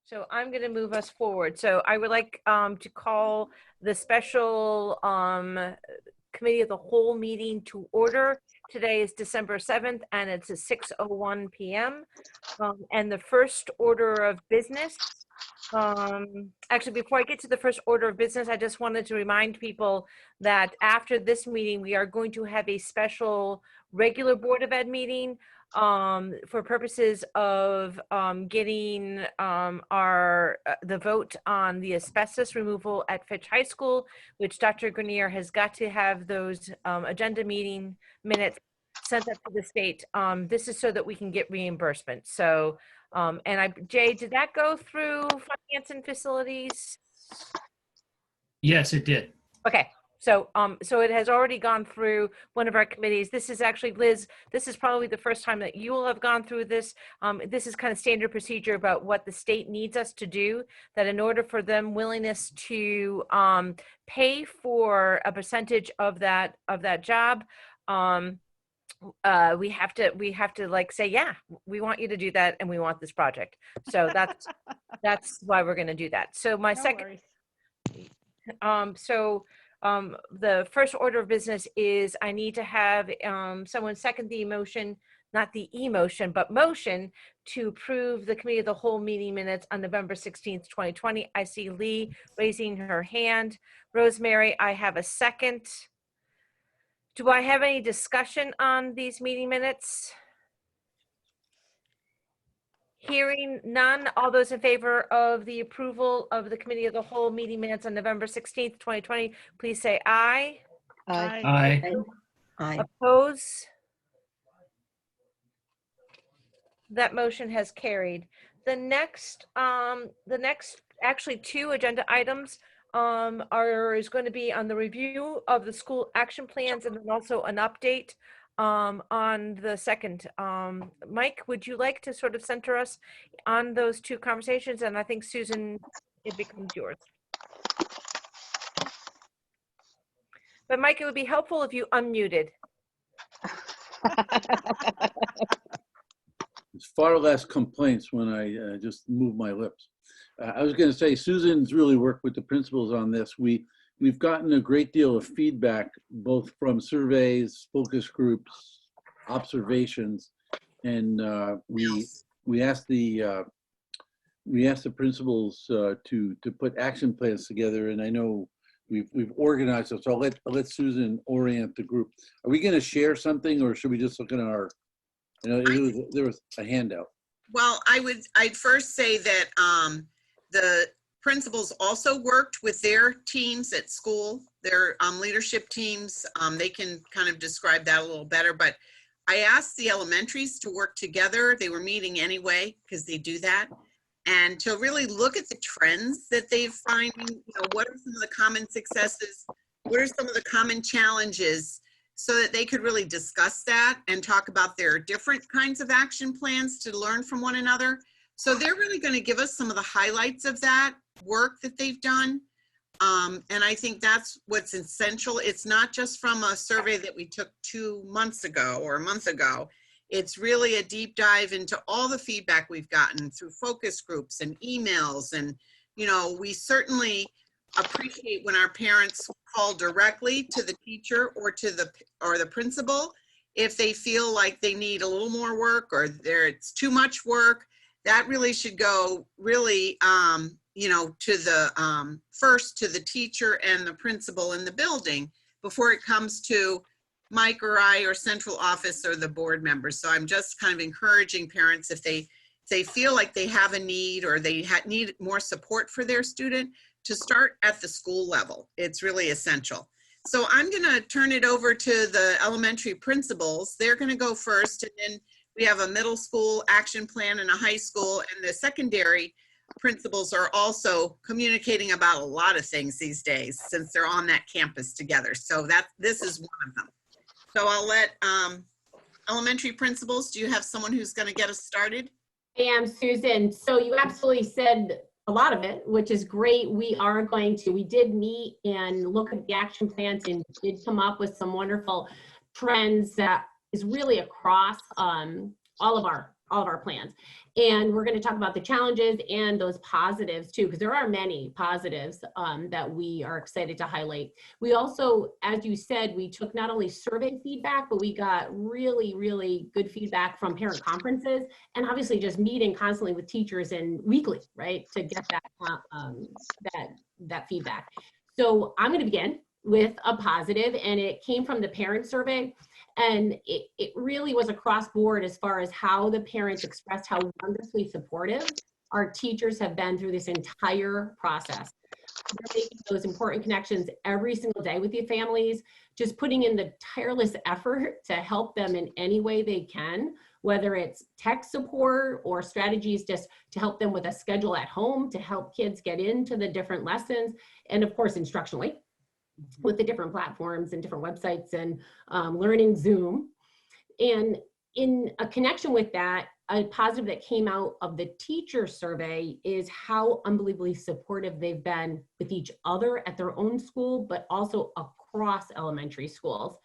So I'm going to move us forward. So I would like to call the special committee of the whole meeting to order. Today is December 7th and it's at 6:01 p.m. And the first order of business, actually, before I get to the first order of business, I just wanted to remind people that after this meeting, we are going to have a special regular Board of Ed meeting for purposes of getting the vote on the asbestos removal at Fitch High School, which Dr. Grenier has got to have those agenda meeting minutes sent up to the state. This is so that we can get reimbursement. So, Jay, did that go through finance and facilities? Yes, it did. Okay. So it has already gone through one of our committees. This is actually, Liz, this is probably the first time that you will have gone through this. This is kind of standard procedure about what the state needs us to do, that in order for them willingness to pay for a percentage of that job, we have to like say, yeah, we want you to do that and we want this project. So that's why we're going to do that. So my second the first order of business is I need to have someone second the motion, not the emotion, but motion to approve the committee of the whole meeting minutes on November 16th, 2020. I see Lee raising her hand. Rosemary, I have a second. Do I have any discussion on these meeting minutes? Hearing none, all those in favor of the approval of the committee of the whole meeting minutes on November 16th, 2020, please say aye. Aye. Aye. Oppose? That motion has carried. The next actually two agenda items is going to be on the review of the school action plans and then also an update on the second. Mike, would you like to sort of center us on those two conversations? And I think Susan, it becomes yours. But Mike, it would be helpful if you unmuted. There's far less complaints when I just move my lips. I was going to say, Susan's really worked with the principals on this. We've gotten a great deal of feedback, both from surveys, focus groups, observations, and we asked the principals to put action plans together. And I know we've organized it, so I'll let Susan orient the group. Are we going to share something, or should we just look at our? There was a handout. Well, I'd first say that the principals also worked with their teams at school, their leadership teams. They can kind of describe that a little better, but I asked the elementaries to work together. They were meeting anyway, because they do that, and to really look at the trends that they're finding. What are some of the common successes? What are some of the common challenges? So that they could really discuss that and talk about their different kinds of action plans to learn from one another. So they're really going to give us some of the highlights of that work that they've done. And I think that's what's essential. It's not just from a survey that we took 2 months ago or a month ago. It's really a deep dive into all the feedback we've gotten through focus groups and emails. And, we certainly appreciate when our parents call directly to the teacher or to the principal if they feel like they need a little more work or it's too much work. That really should go really to the first to the teacher and the principal in the building before it comes to Mike or I or central office or the board members. So I'm just kind of encouraging parents, if they feel like they have a need or they need more support for their student, to start at the school level. It's really essential. So I'm gonna turn it over to the elementary principals. They're gonna go first, and then we have a middle school action plan and a high school, and the secondary principals are also communicating about a lot of things these days since they're on that campus together. So this is one of them. So I'll let elementary principals, do you have someone who's gonna get us started? I am, Susan. So you absolutely said a lot of it, which is great. We did meet and look at the action plans and did come up with some wonderful trends that is really across all of our all of our plans. And we're going to talk about the challenges and those positives too, because there are many positives that we are excited to highlight. We also, as you said, we took not only survey feedback, but we got really, really good feedback from parent conferences, and obviously just meeting constantly with teachers and weekly, right, to get that feedback. So I'm going to begin with a positive, and it came from the parent survey. And it really was across board as far as how the parents expressed how wonderfully supportive our teachers have been through this entire process. They're making those important connections every single day with the families, just putting in the tireless effort to help them in any way they can, whether it's tech support or strategies just to help them with a schedule at home, to help kids get into the different lessons, and of course, instructionally, with the different platforms and different websites and learning Zoom. And in a connection with that, a positive that came out of the teacher survey is how unbelievably supportive they've been with each other at their own school, but also across elementary schools,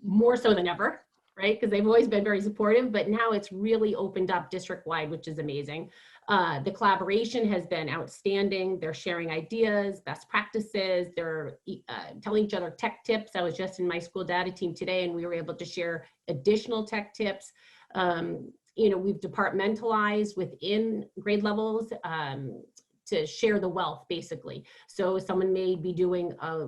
more so than ever, right? Because they've always been very supportive, but now it's really opened up district-wide, which is amazing. The collaboration has been outstanding. They're sharing ideas, best practices. They're telling each other tech tips. I was just in my school data team today, and we were able to share additional tech tips. You know, we've departmentalized within grade levels to share the wealth, basically. So someone may be doing a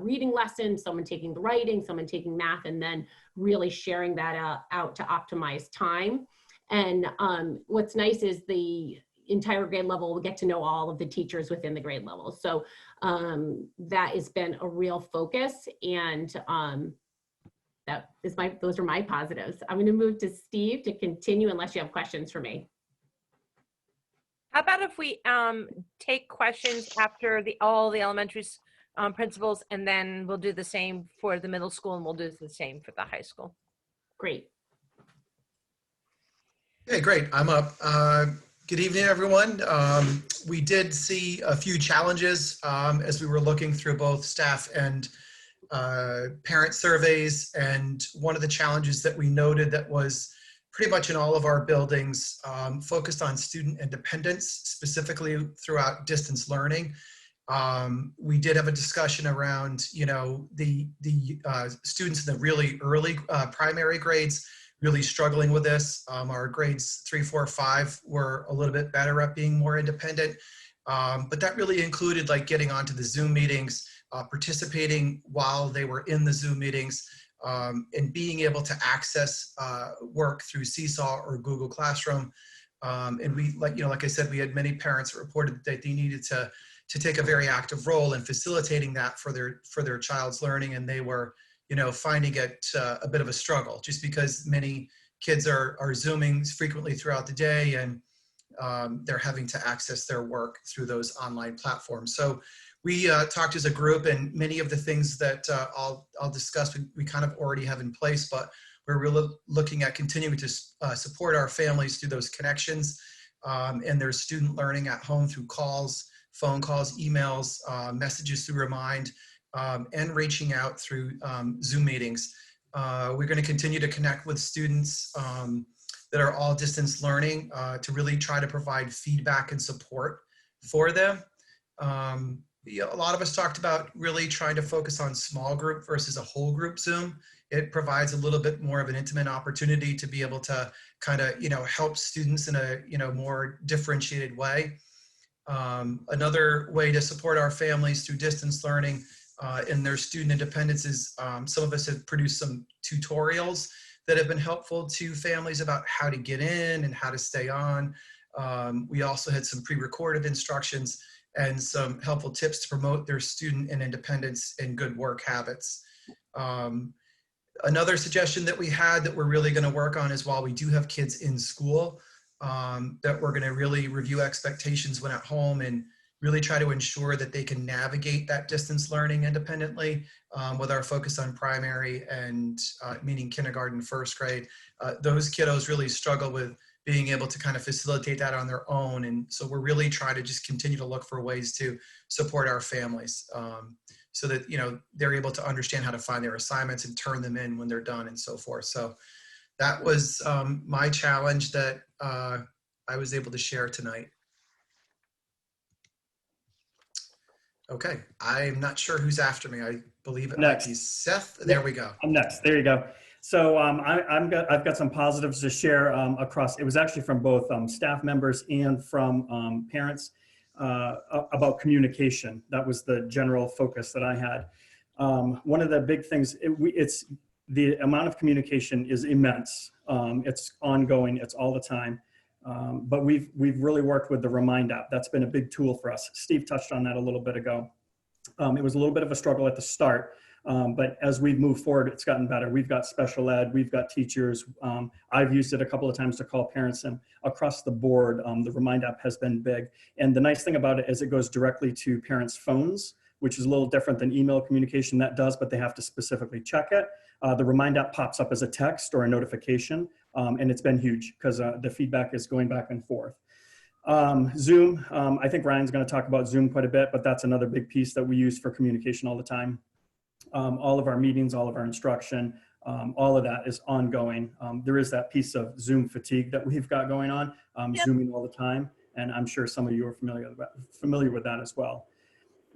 reading lesson, someone taking the writing, someone taking math, and then really sharing that out to optimize time. And what's nice is the entire grade level will get to know all of the teachers within the grade level. So that has been a real focus, and those are my positives. I'm going to move to Steve to continue unless you have questions for me. How about if we take questions after all the elementary principals, and then we'll do the same for the middle school, and we'll do the same for the high school. Great. Okay, great. I'm up. Good evening, everyone. We did see a few challenges as we were looking through both staff and parent surveys. And one of the challenges that we noted that was pretty much in all of our buildings focused on student independence, specifically throughout distance learning. We did have a discussion around, the students in the really early primary grades really struggling with this. Our grades 3, 4, 5 were a little bit better at being more independent. But that really included like getting onto the Zoom meetings, participating while they were in the Zoom meetings, and being able to access work through Seesaw or Google Classroom. And we, like I said, we had many parents that reported that they needed to take a very active role in facilitating that for their child's learning, and they were finding it a bit of a struggle, just because many kids are Zooming frequently throughout the day, and they're having to access their work through those online platforms. So we talked as a group, and many of the things that I'll discuss, we kind of already have in place, but we're really looking at continuing to support our families through those connections and their student learning at home through calls, phone calls, emails, messages through Remind, and reaching out through Zoom meetings. We're going to continue to connect with students that are all distance learning to really try to provide feedback and support for them. A lot of us talked about really trying to focus on small group versus a whole group Zoom. It provides a little bit more of an intimate opportunity to be able to kind of, help students in a, more differentiated way. Another way to support our families through distance learning in their student independence is some of us have produced some tutorials that have been helpful to families about how to get in and how to stay on. We also had some pre-recorded instructions and some helpful tips to promote their student and independence and good work habits. Another suggestion that we had that we're really going to work on is, while we do have kids in school, that we're going to really review expectations when at home and really try to ensure that they can navigate that distance learning independently, with our focus on primary and meaning kindergarten, first grade. Those kiddos really struggle with being able to kind of facilitate that on their own. And so we're really trying to just continue to look for ways to support our families so that, they're able to understand how to find their assignments and turn them in when they're done and so forth. So that was my challenge that I was able to share tonight. Okay, I'm not sure who's after me. I believe it might be Seth. There we go. I'm next. There you go. So I've got some positives to share across. It was actually from both staff members and from parents about communication. That was the general focus that I had. One of the big things, it's the amount of communication is immense. It's ongoing. It's all the time. But we've really worked with the Remind app. That's been a big tool for us. Steve touched on that a little bit ago. It was a little bit of a struggle at the start, but as we've moved forward, it's gotten better. We've got special ed, we've got teachers. I've used it a couple of times to call parents, and across the board, the Remind app has been big. And the nice thing about it is it goes directly to parents' phones, which is a little different than email communication. That does, but they have to specifically check it. The Remind app pops up as a text or a notification, and it's been huge because the feedback is going back and forth. Zoom, I think Ryan's going to talk about Zoom quite a bit, but that's another big piece that we use for communication all the time. All of our meetings, all of our instruction, all of that is ongoing. There is that piece of Zoom fatigue that we've got going on, Zooming all the time, and I'm sure some of you are familiar with that as well.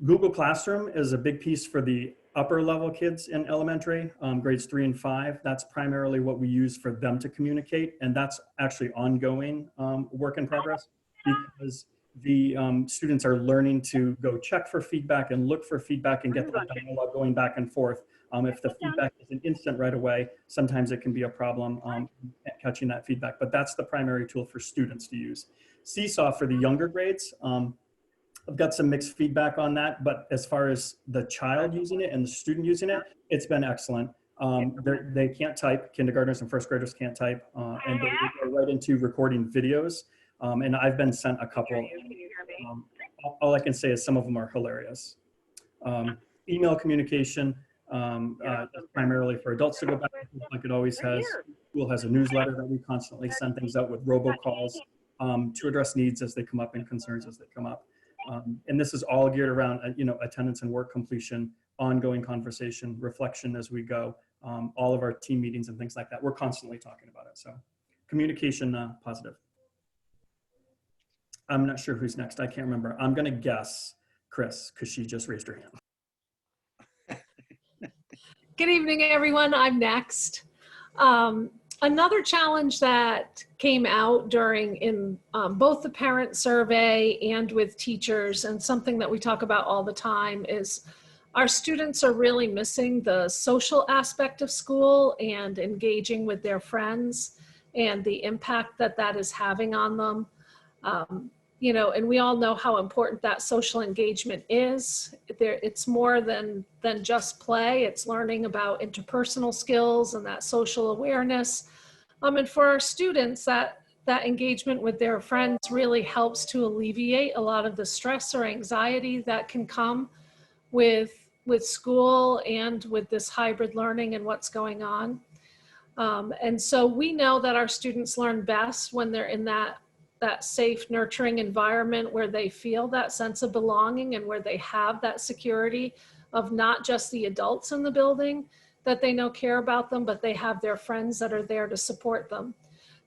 Google Classroom is a big piece for the upper level kids in elementary, grades 3 and 5. That's primarily what we use for them to communicate, and that's actually ongoing work in progress because the students are learning to go check for feedback and look for feedback and get the dialogue going back and forth. If the feedback isn't instant right away, sometimes it can be a problem catching that feedback, but that's the primary tool for students to use. Seesaw for the younger grades, I've got some mixed feedback on that, but as far as the child using it and the student using it, it's been excellent. They can't type, kindergartners and first graders can't type, and they go right into recording videos. And I've been sent a couple. All I can say is some of them are hilarious. Email communication, primarily for adults to go back to, like it always has. School has a newsletter that we constantly send things out with robocalls to address needs as they come up and concerns as they come up. And this is all geared around, attendance and work completion, ongoing conversation, reflection as we go, all of our team meetings and things like that. We're constantly talking about it. So communication positive. I'm not sure who's next. I can't remember. I'm going to guess Chris because she just raised her hand. Good evening, everyone. I'm next. Another challenge that came out in both the parent survey and with teachers, and something that we talk about all the time, is our students are really missing the social aspect of school and engaging with their friends and the impact that that is having on them. And we all know how important that social engagement is. It's more than just play. It's learning about interpersonal skills and that social awareness. And for our students, that engagement with their friends really helps to alleviate a lot of the stress or anxiety that can come with school and with this hybrid learning and what's going on. And so we know that our students learn best when they're in that safe, nurturing environment where they feel that sense of belonging and where they have that security of not just the adults in the building that they know care about them, but they have their friends that are there to support them.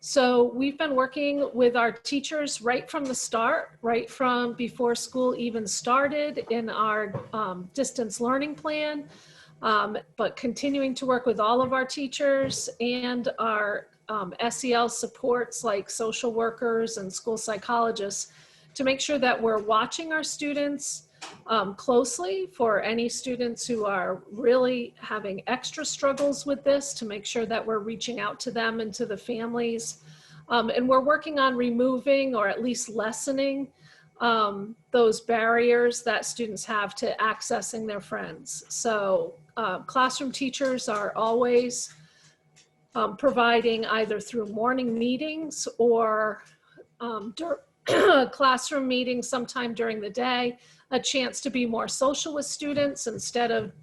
So we've been working with our teachers right from the start, right from before school even started in our distance learning plan, but continuing to work with all of our teachers and our SEL supports like social workers and school psychologists to make sure that we're watching our students closely for any students who are really having extra struggles with this, to make sure that we're reaching out to them and to the families. And we're working on removing or at least lessening those barriers that students have to accessing their friends. So classroom teachers are always providing, either through morning meetings or classroom meetings sometime during the day, a chance to be more social with students instead of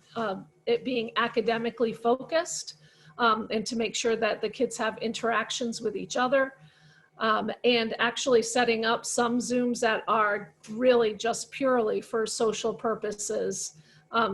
it being academically focused, and to make sure that the kids have interactions with each other, and actually setting up some Zooms that are really just purely for social purposes,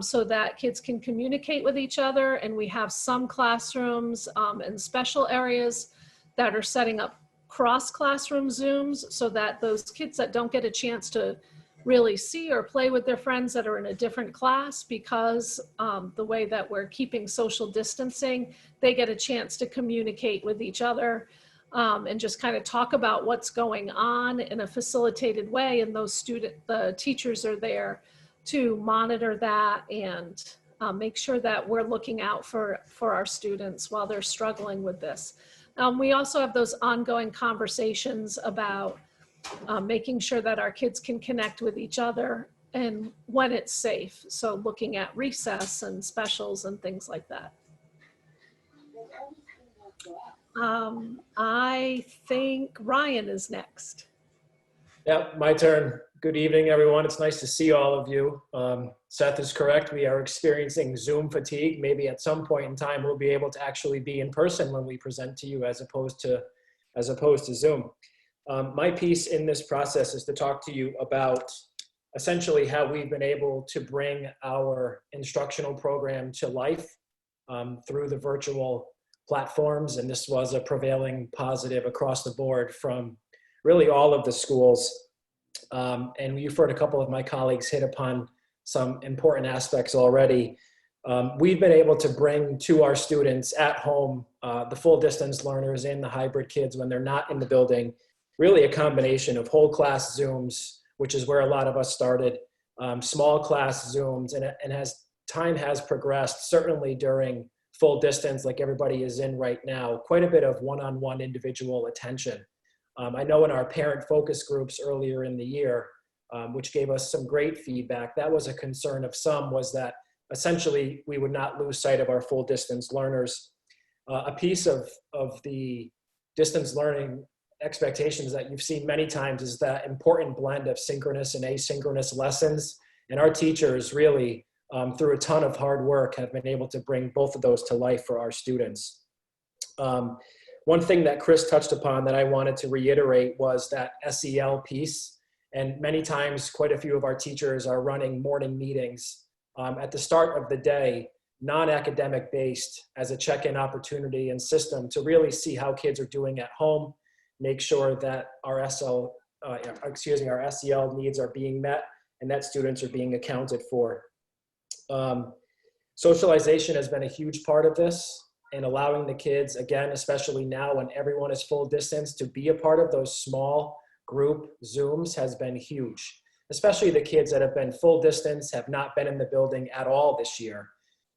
so that kids can communicate with each other. And we have some classrooms and special areas that are setting up cross-classroom Zooms so that those kids that don't get a chance to really see or play with their friends that are in a different class, because the way that we're keeping social distancing, they get a chance to communicate with each other and just kind of talk about what's going on in a facilitated way. And the teachers are there to monitor that and make sure that we're looking out for our students while they're struggling with this. We also have those ongoing conversations about making sure that our kids can connect with each other and when it's safe. So looking at recess and specials and things like that. I think Ryan is next. Yep, my turn. Good evening, everyone. It's nice to see all of you. Seth is correct. We are experiencing Zoom fatigue. Maybe at some point in time, we'll be able to actually be in person when we present to you as opposed to Zoom. My piece in this process is to talk to you about essentially how we've been able to bring our instructional program to life through the virtual platforms. And this was a prevailing positive across the board from really all of the schools. And you've heard a couple of my colleagues hit upon some important aspects already. We've been able to bring to our students at home, the full distance learners and the hybrid kids when they're not in the building, really a combination of whole class Zooms, which is where a lot of us started, small class Zooms, and as time has progressed, certainly during full distance like everybody is in right now, quite a bit of one-on-one individual attention. I know in our parent focus groups earlier in the year, which gave us some great feedback, that was a concern of some, was that essentially we would not lose sight of our full distance learners. A piece of the distance learning expectations that you've seen many times is that important blend of synchronous and asynchronous lessons. And our teachers really, through a ton of hard work, have been able to bring both of those to life for our students. One thing that Chris touched upon that I wanted to reiterate was that SEL piece. And many times, quite a few of our teachers are running morning meetings at the start of the day, non-academic based, as a check-in opportunity and system to really see how kids are doing at home, make sure that our SEL needs are being met and that students are being accounted for. Socialization has been a huge part of this, and allowing the kids, again, especially now when everyone is full distance, to be a part of those small group Zooms has been huge, especially the kids that have been full distance, have not been in the building at all this year.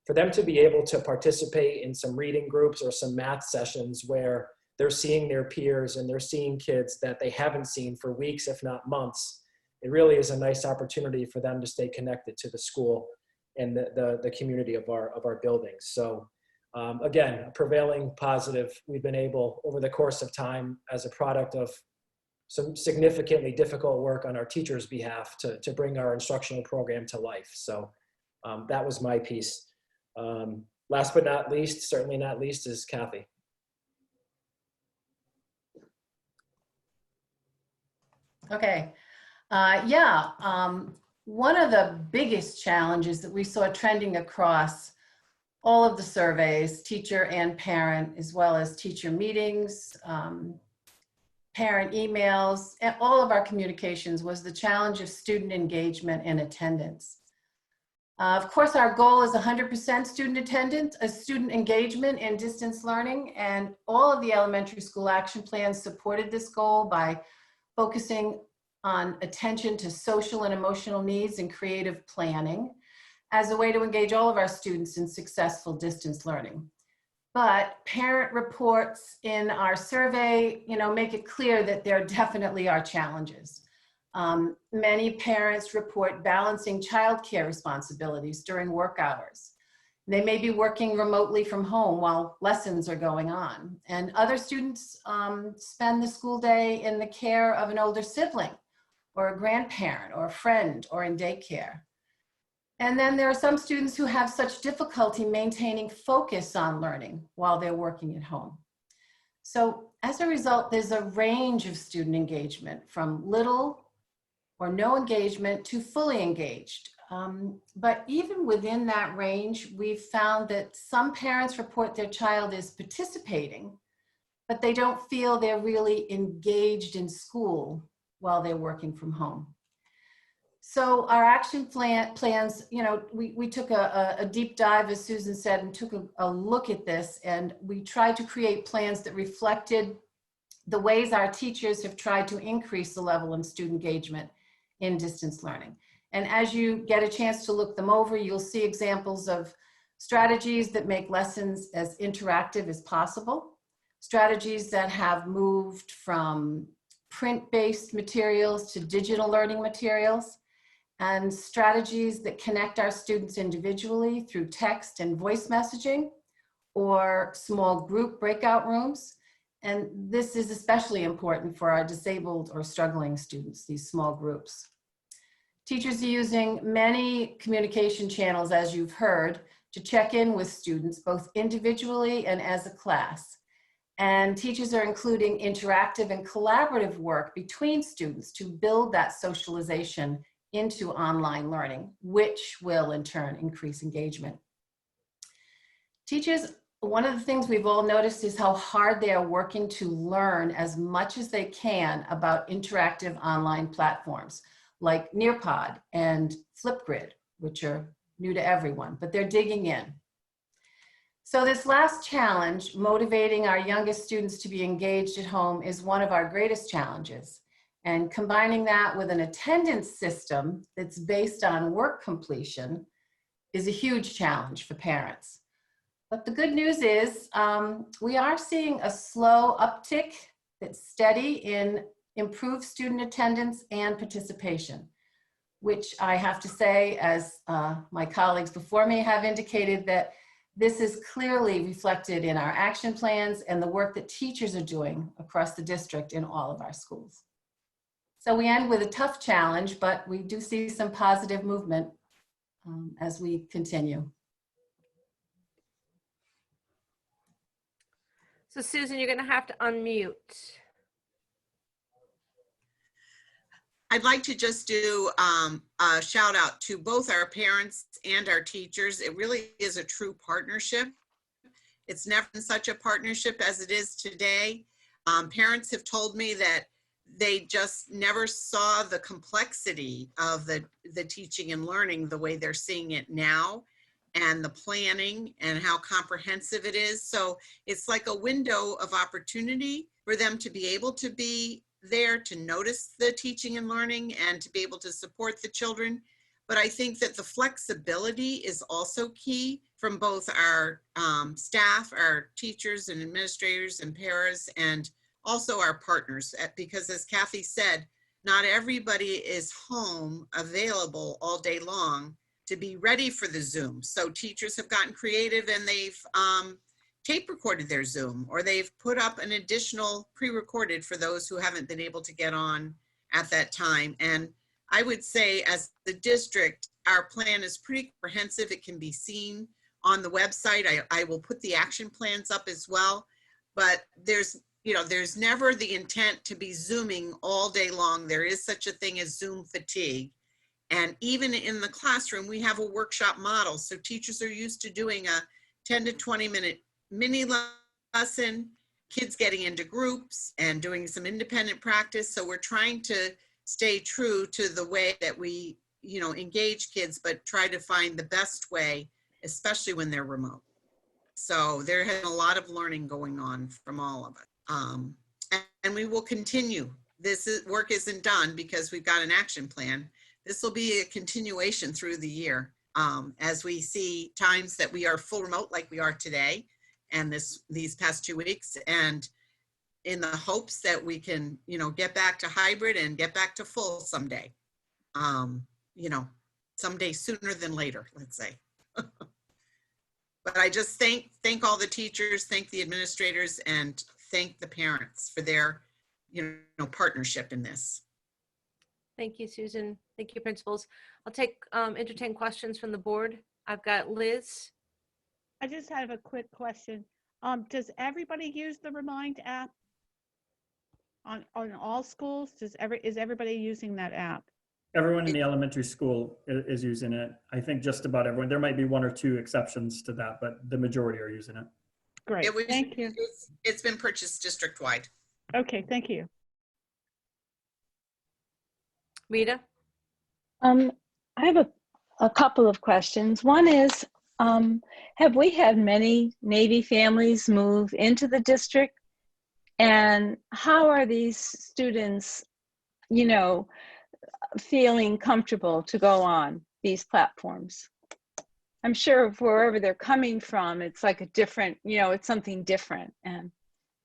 For them to be able to participate in some reading groups or some math sessions where they're seeing their peers and they're seeing kids that they haven't seen for weeks, if not months, it really is a nice opportunity for them to stay connected to the school and the community of our buildings. So again, a prevailing positive. We've been able, over the course of time, as a product of some significantly difficult work on our teachers' behalf, to bring our instructional program to life. So that was my piece. Last but not least, certainly not least, is Kathy. Okay. One of the biggest challenges that we saw trending across all of the surveys, teacher and parent, as well as teacher meetings, parent emails, and all of our communications, was the challenge of student engagement and attendance. Of course, our goal is 100% student attendance, student engagement in distance learning, and all of the elementary school action plans supported this goal by focusing on attention to social and emotional needs and creative planning as a way to engage all of our students in successful distance learning. But parent reports in our survey, make it clear that there definitely are challenges. Many parents report balancing childcare responsibilities during work hours. They may be working remotely from home while lessons are going on. And other students spend the school day in the care of an older sibling or a grandparent or a friend or in daycare. And then there are some students who have such difficulty maintaining focus on learning while they're working at home. So as a result, there's a range of student engagement from little or no engagement to fully engaged. But even within that range, we've found that some parents report their child is participating, but they don't feel they're really engaged in school while they're working from home. So our action plans, you know, we took a deep dive, as Susan said, and took a look at this, and we tried to create plans that reflected the ways our teachers have tried to increase the level of student engagement in distance learning. And as you get a chance to look them over, you'll see examples of strategies that make lessons as interactive as possible, strategies that have moved from print-based materials to digital learning materials, and strategies that connect our students individually through text and voice messaging or small group breakout rooms. And this is especially important for our disabled or struggling students, these small groups. Teachers are using many communication channels, as you've heard, to check in with students, both individually and as a class. And teachers are including interactive and collaborative work between students to build that socialization into online learning, which will in turn increase engagement. Teachers, one of the things we've all noticed is how hard they are working to learn as much as they can about interactive online platforms like Nearpod and Flipgrid, which are new to everyone, but they're digging in. So this last challenge, motivating our youngest students to be engaged at home, is one of our greatest challenges. And combining that with an attendance system that's based on work completion is a huge challenge for parents. But the good news is we are seeing a slow uptick that's steady in improved student attendance and participation, which I have to say, as my colleagues before me have indicated, that this is clearly reflected in our action plans and the work that teachers are doing across the district in all of our schools. So we end with a tough challenge, but we do see some positive movement as we continue. So Susan, you're going to have to unmute. I'd like to just do a shout out to both our parents and our teachers. It really is a true partnership. It's never been such a partnership as it is today. Parents have told me that they just never saw the complexity of the teaching and learning the way they're seeing it now, and the planning and how comprehensive it is. So it's like a window of opportunity for them to be able to be there to notice the teaching and learning and to be able to support the children. But I think that the flexibility is also key from both our staff, our teachers and administrators and paras, and also our partners, because as Kathy said, not everybody is home available all day long to be ready for the Zoom. So teachers have gotten creative and they've tape recorded their Zoom, or they've put up an additional pre-recorded for those who haven't been able to get on at that time. And I would say as the district, our plan is pretty comprehensive. It can be seen on the website. I will put the action plans up as well, but there's never the intent to be Zooming all day long. There is such a thing as Zoom fatigue. And even in the classroom, we have a workshop model. So teachers are used to doing a 10 to 20 minute mini lesson, kids getting into groups and doing some independent practice. So we're trying to stay true to the way that we, engage kids, but try to find the best way, especially when they're remote. So there has been a lot of learning going on from all of it. And we will continue. Work isn't done because we've got an action plan. This will be a continuation through the year as we see times that we are full remote like we are today and these past 2 weeks, and in the hopes that we can, get back to hybrid and get back to full someday. Someday sooner than later, let's say. But I just thank all the teachers, thank the administrators, and thank the parents for their, partnership in this. Thank you, Susan. Thank you, principals. I'll entertain questions from the board. I've got Liz. I just have a quick question. Does everybody use the Remind app on all schools? Is everybody using that app? Everyone in the elementary school is using it. I think just about everyone. There might be one or two exceptions to that, but the majority are using it. Great, It was, thank you. it's been purchased district-wide. Okay, thank you. Rita? I have a couple of questions. One is, have we had many Navy families move into the district? And how are these students, you know, feeling comfortable to go on these platforms? I'm sure wherever they're coming from, it's like a different, you know, it's something different. And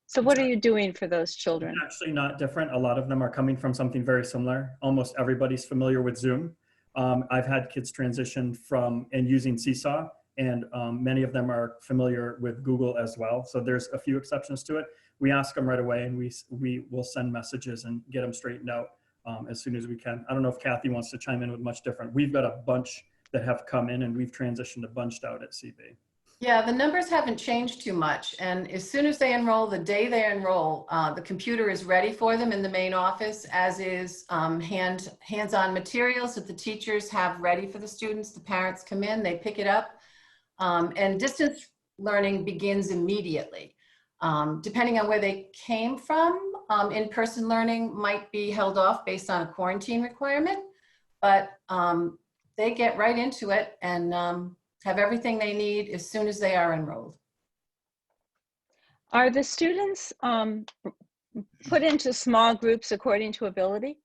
so what are you doing for those children? It's actually not different. A lot of them are coming from something very similar. Almost everybody's familiar with Zoom. I've had kids transition from and using Seesaw, and many of them are familiar with Google as well. So there's a few exceptions to it. We ask them right away, and we will send messages and get them straightened out as soon as we can. I don't know if Kathy wants to chime in with much different. We've got a bunch that have come in, and we've transitioned a bunch out at CB. Yeah, the numbers haven't changed too much. And as soon as they enroll, the day they enroll, the computer is ready for them in the main office, as is hands-on materials that the teachers have ready for the students. The parents come in, they pick it up, and distance learning begins immediately. Depending on where they came from, in-person learning might be held off based on a quarantine requirement, but they get right into it and have everything they need as soon as they are enrolled. Are the students put into small groups according to ability?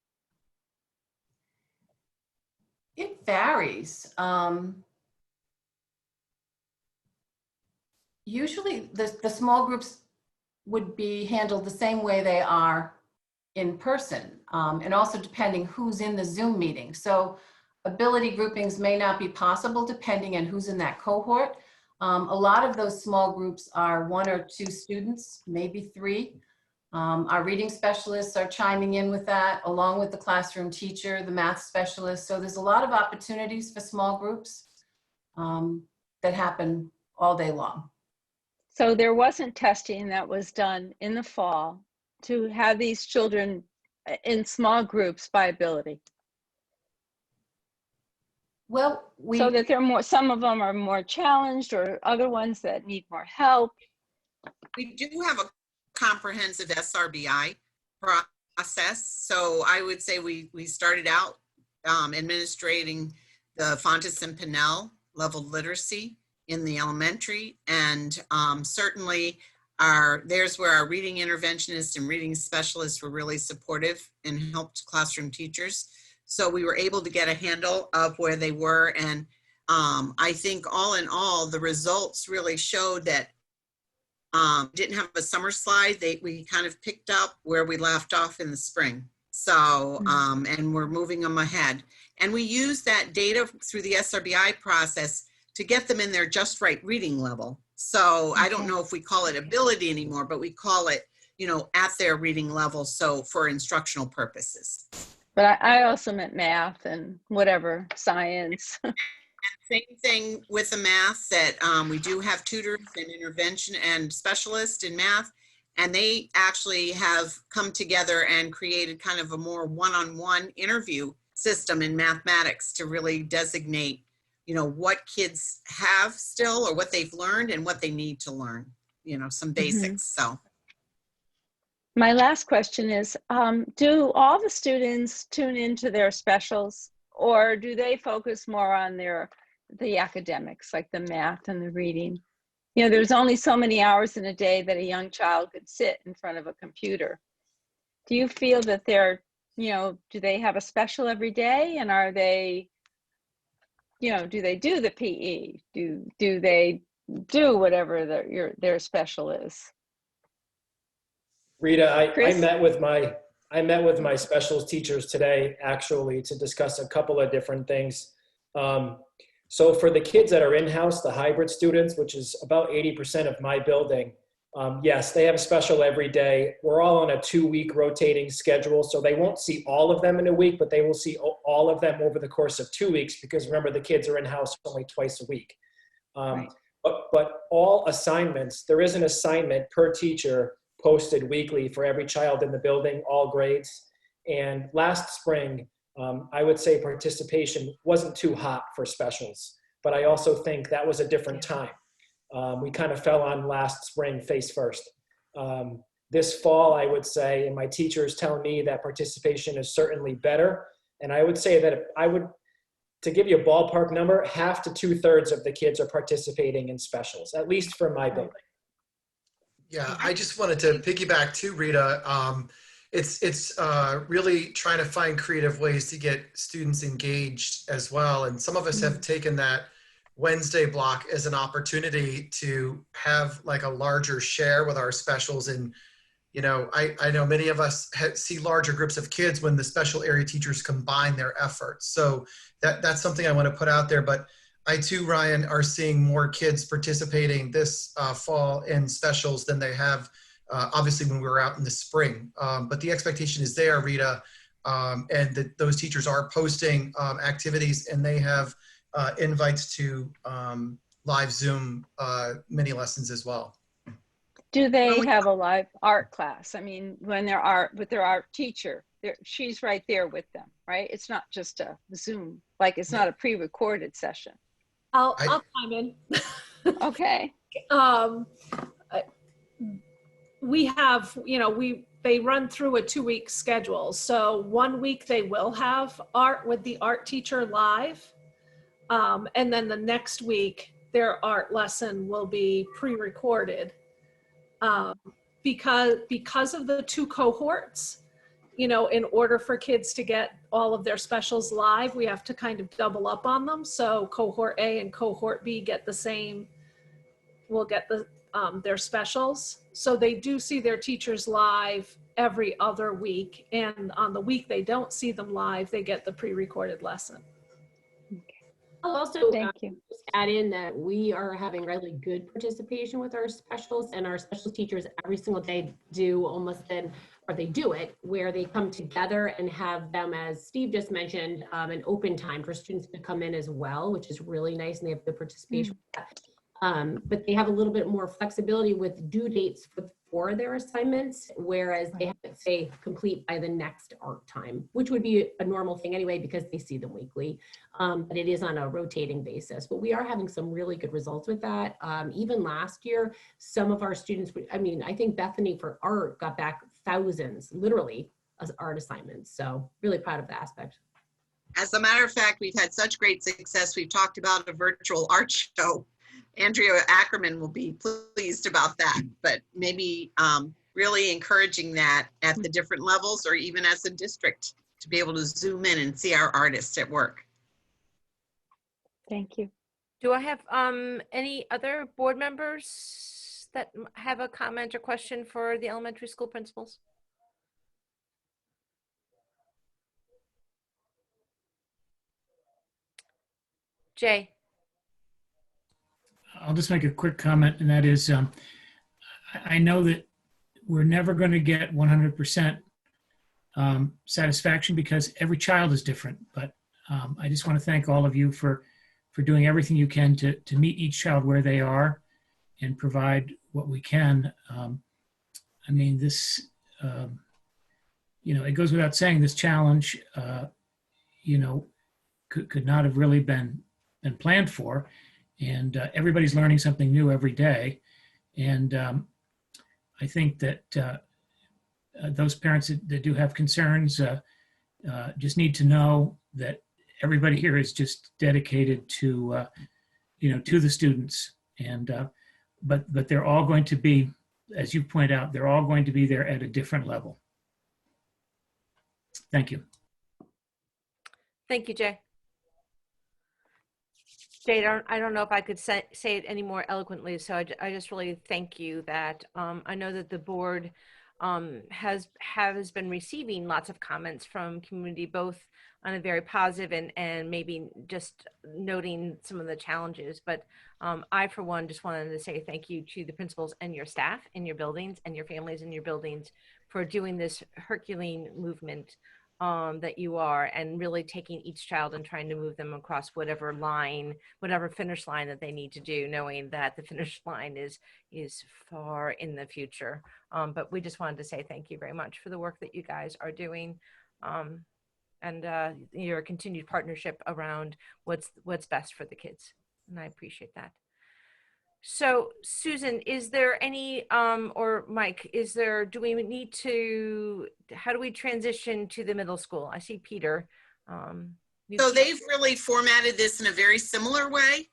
It varies. Usually the small groups would be handled the same way they are in person, and also depending who's in the Zoom meeting. So ability groupings may not be possible depending on who's in that cohort. A lot of those small groups are 1 or 2 students, maybe 3. Our reading specialists are chiming in with that, along with the classroom teacher, the math specialist. So there's a lot of opportunities for small groups that happen all day long. So there wasn't testing that was done in the fall to have these children in small groups by ability? Well, so that they're more, some of them are more challenged or other ones that need more help. We do have a comprehensive SRBI process. So I would say we started out administrating the Fontes and Pinnell level literacy in the elementary, and certainly there's where our reading interventionists and reading specialists were really supportive and helped classroom teachers. So we were able to get a handle of where they were. And I think all in all, the results really showed that didn't have a summer slide. We kind of picked up where we left off in the spring. So, and we're moving them ahead. And we use that data through the SRBI process to get them in their just right reading level. So I don't know if we call it ability anymore, but we call it, you know, at their reading level. So for instructional purposes. But I also meant math and whatever, science. Same thing with the math, that we do have tutors and intervention and specialists in math, and they actually have come together and created kind of a more one-on-one interview system in mathematics to really designate, you know, what kids have still or what they've learned and what they need to learn, you know, some basics. So. My last question is, do all the students tune into their specials, or do they focus more on the academics, like the math and the reading? You know, there's only so many hours in a day that a young child could sit in front of a computer. Do you feel that they're, you know, do they have a special every day, and are they, you know, do they do the PE? Do they do whatever their special is? Rita, I met with my specials teachers today, actually, to discuss a couple of different things. So for the kids that are in-house, the hybrid students, which is about 80% of my building, yes, they have a special every day. We're all on a 2-week rotating schedule, so they won't see all of them in a week, but they will see all of them over the course of 2 weeks, because remember, the kids are in-house only twice a week. Right. But all assignments, there is an assignment per teacher posted weekly for every child in the building, all grades. And last spring, I would say participation wasn't too hot for specials, but I also think that was a different time. We kind of fell on last spring face first. This fall, I would say, and my teachers tell me that participation is certainly better. And I would say that to give you a ballpark number, 1/2 to 2/3 of the kids are participating in specials, at least for my building. Yeah, I just wanted to piggyback too, Rita. It's really trying to find creative ways to get students engaged as well. And some of us have taken that Wednesday block as an opportunity to have like a larger share with our specials. And, you know, I know many of us see larger groups of kids when the special area teachers combine their efforts. So that's something I want to put out there. But I too, Ryan, are seeing more kids participating this fall in specials than they have obviously when we were out in the spring. But the expectation is there, Rita, and that those teachers are posting activities, and they have invites to live Zoom mini lessons as well. Do they have a live art class? I mean, when they're art with their art teacher, she's right there with them, right? It's not just a Zoom, like it's not a pre-recorded session. I'll chime in. Okay. We have, you know, they run through a 2-week schedule. So 1 week they will have art with the art teacher live. And then the next week their art lesson will be pre-recorded. Because of the 2 cohorts, you know, in order for kids to get all of their specials live, we have to kind of double up on them. So cohort A and cohort B get the same, will get their specials. So they do see their teachers live every other week. And on the week they don't see them live, they get the pre-recorded lesson. I'll also Thank you. just add in that we are having really good participation with our specials, and our specials teachers every single day do they do it where they come together and have them, as Steve just mentioned, an open time for students to come in as well, which is really nice, and they have the participation. But they have a little bit more flexibility with due dates for their assignments, whereas they have to say complete by the next art time, which would be a normal thing anyway because they see them weekly. But it is on a rotating basis. But we are having some really good results with that. Even last year, some of our students, I think Bethany for art got back thousands, literally, as art assignments. So really proud of the aspect. As a matter of fact, we've had such great success. We've talked about a virtual art show. Andrea Ackerman will be pleased about that, but maybe really encouraging that at the different levels or even as a district to be able to zoom in and see our artists at work. Thank you. Do I have any other board members that have a comment or question for the elementary school principals? Jay. I'll just make a quick comment, and that is, I know that we're never going to get 100% satisfaction because every child is different. But I just want to thank all of you for doing everything you can to meet each child where they are and provide what we can. I mean, this, it goes without saying, this challenge, could not have really been planned for. And everybody's learning something new every day. And I think that those parents that do have concerns just need to know that everybody here is just dedicated to, to the students. And but they're all going to be, as you point out, they're all going to be there at a different level. Thank you. Thank you, Jay. Jay, I don't know if I could say it any more eloquently, so I just really thank you that I know that the board has been receiving lots of comments from community, both on a very positive and maybe just noting some of the challenges. But I, for one, just wanted to say thank you to the principals and your staff in your buildings and your families in your buildings for doing this Herculean movement that you are, and really taking each child and trying to move them across whatever finish line that they need to do, knowing that the finish line is far in the future. But we just wanted to say thank you very much for the work that you guys are doing. and your continued partnership around what's best for the kids. And I appreciate that. So Susan, is there any, or Mike, do we need to, how do we transition to the middle school? I see Peter. So they've really formatted this in a very similar way.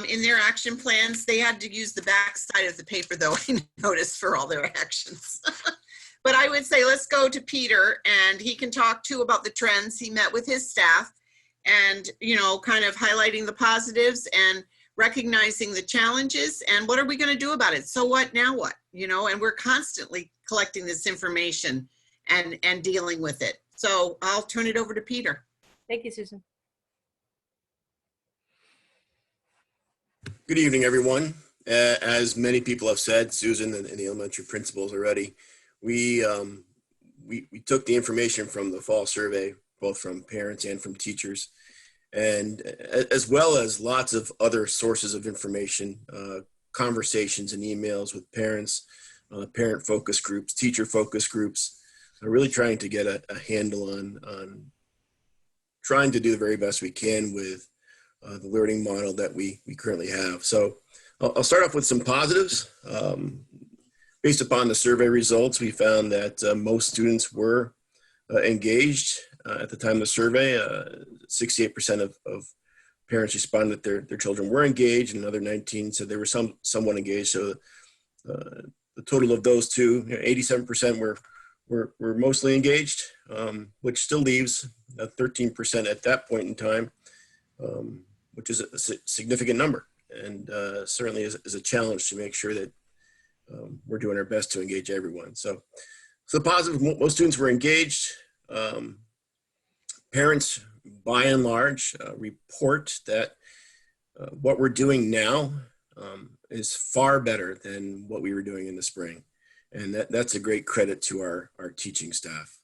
In their action plans, they had to use the back side of the paper, though, I noticed, for all their actions. But I would say let's go to Peter, and he can talk too about the trends. He met with his staff and, you know, kind of highlighting the positives and recognizing the challenges and what are we going to do about it? So what, now what? You know, and we're constantly collecting this information and dealing with it. So I'll turn it over to Peter. Thank you, Susan. Good evening, everyone. As many people have said, Susan and the elementary principals already, we took the information from the fall survey, both from parents and from teachers, and as well as lots of other sources of information, conversations and emails with parents, parent focus groups, teacher focus groups, really trying to get a handle on trying to do the very best we can with the learning model that we currently have. So I'll start off with some positives. Based upon the survey results, we found that most students were engaged at the time of the survey. 68% of parents responded that their children were engaged, and another 19 said they were somewhat engaged. So the total of those two, 87% were mostly engaged, which still leaves 13% at that point in time, which is a significant number, and certainly is a challenge to make sure that we're doing our best to engage everyone. So positive, most students were engaged. Parents, by and large, report that what we're doing now is far better than what we were doing in the spring. And that's a great credit to our teaching staff.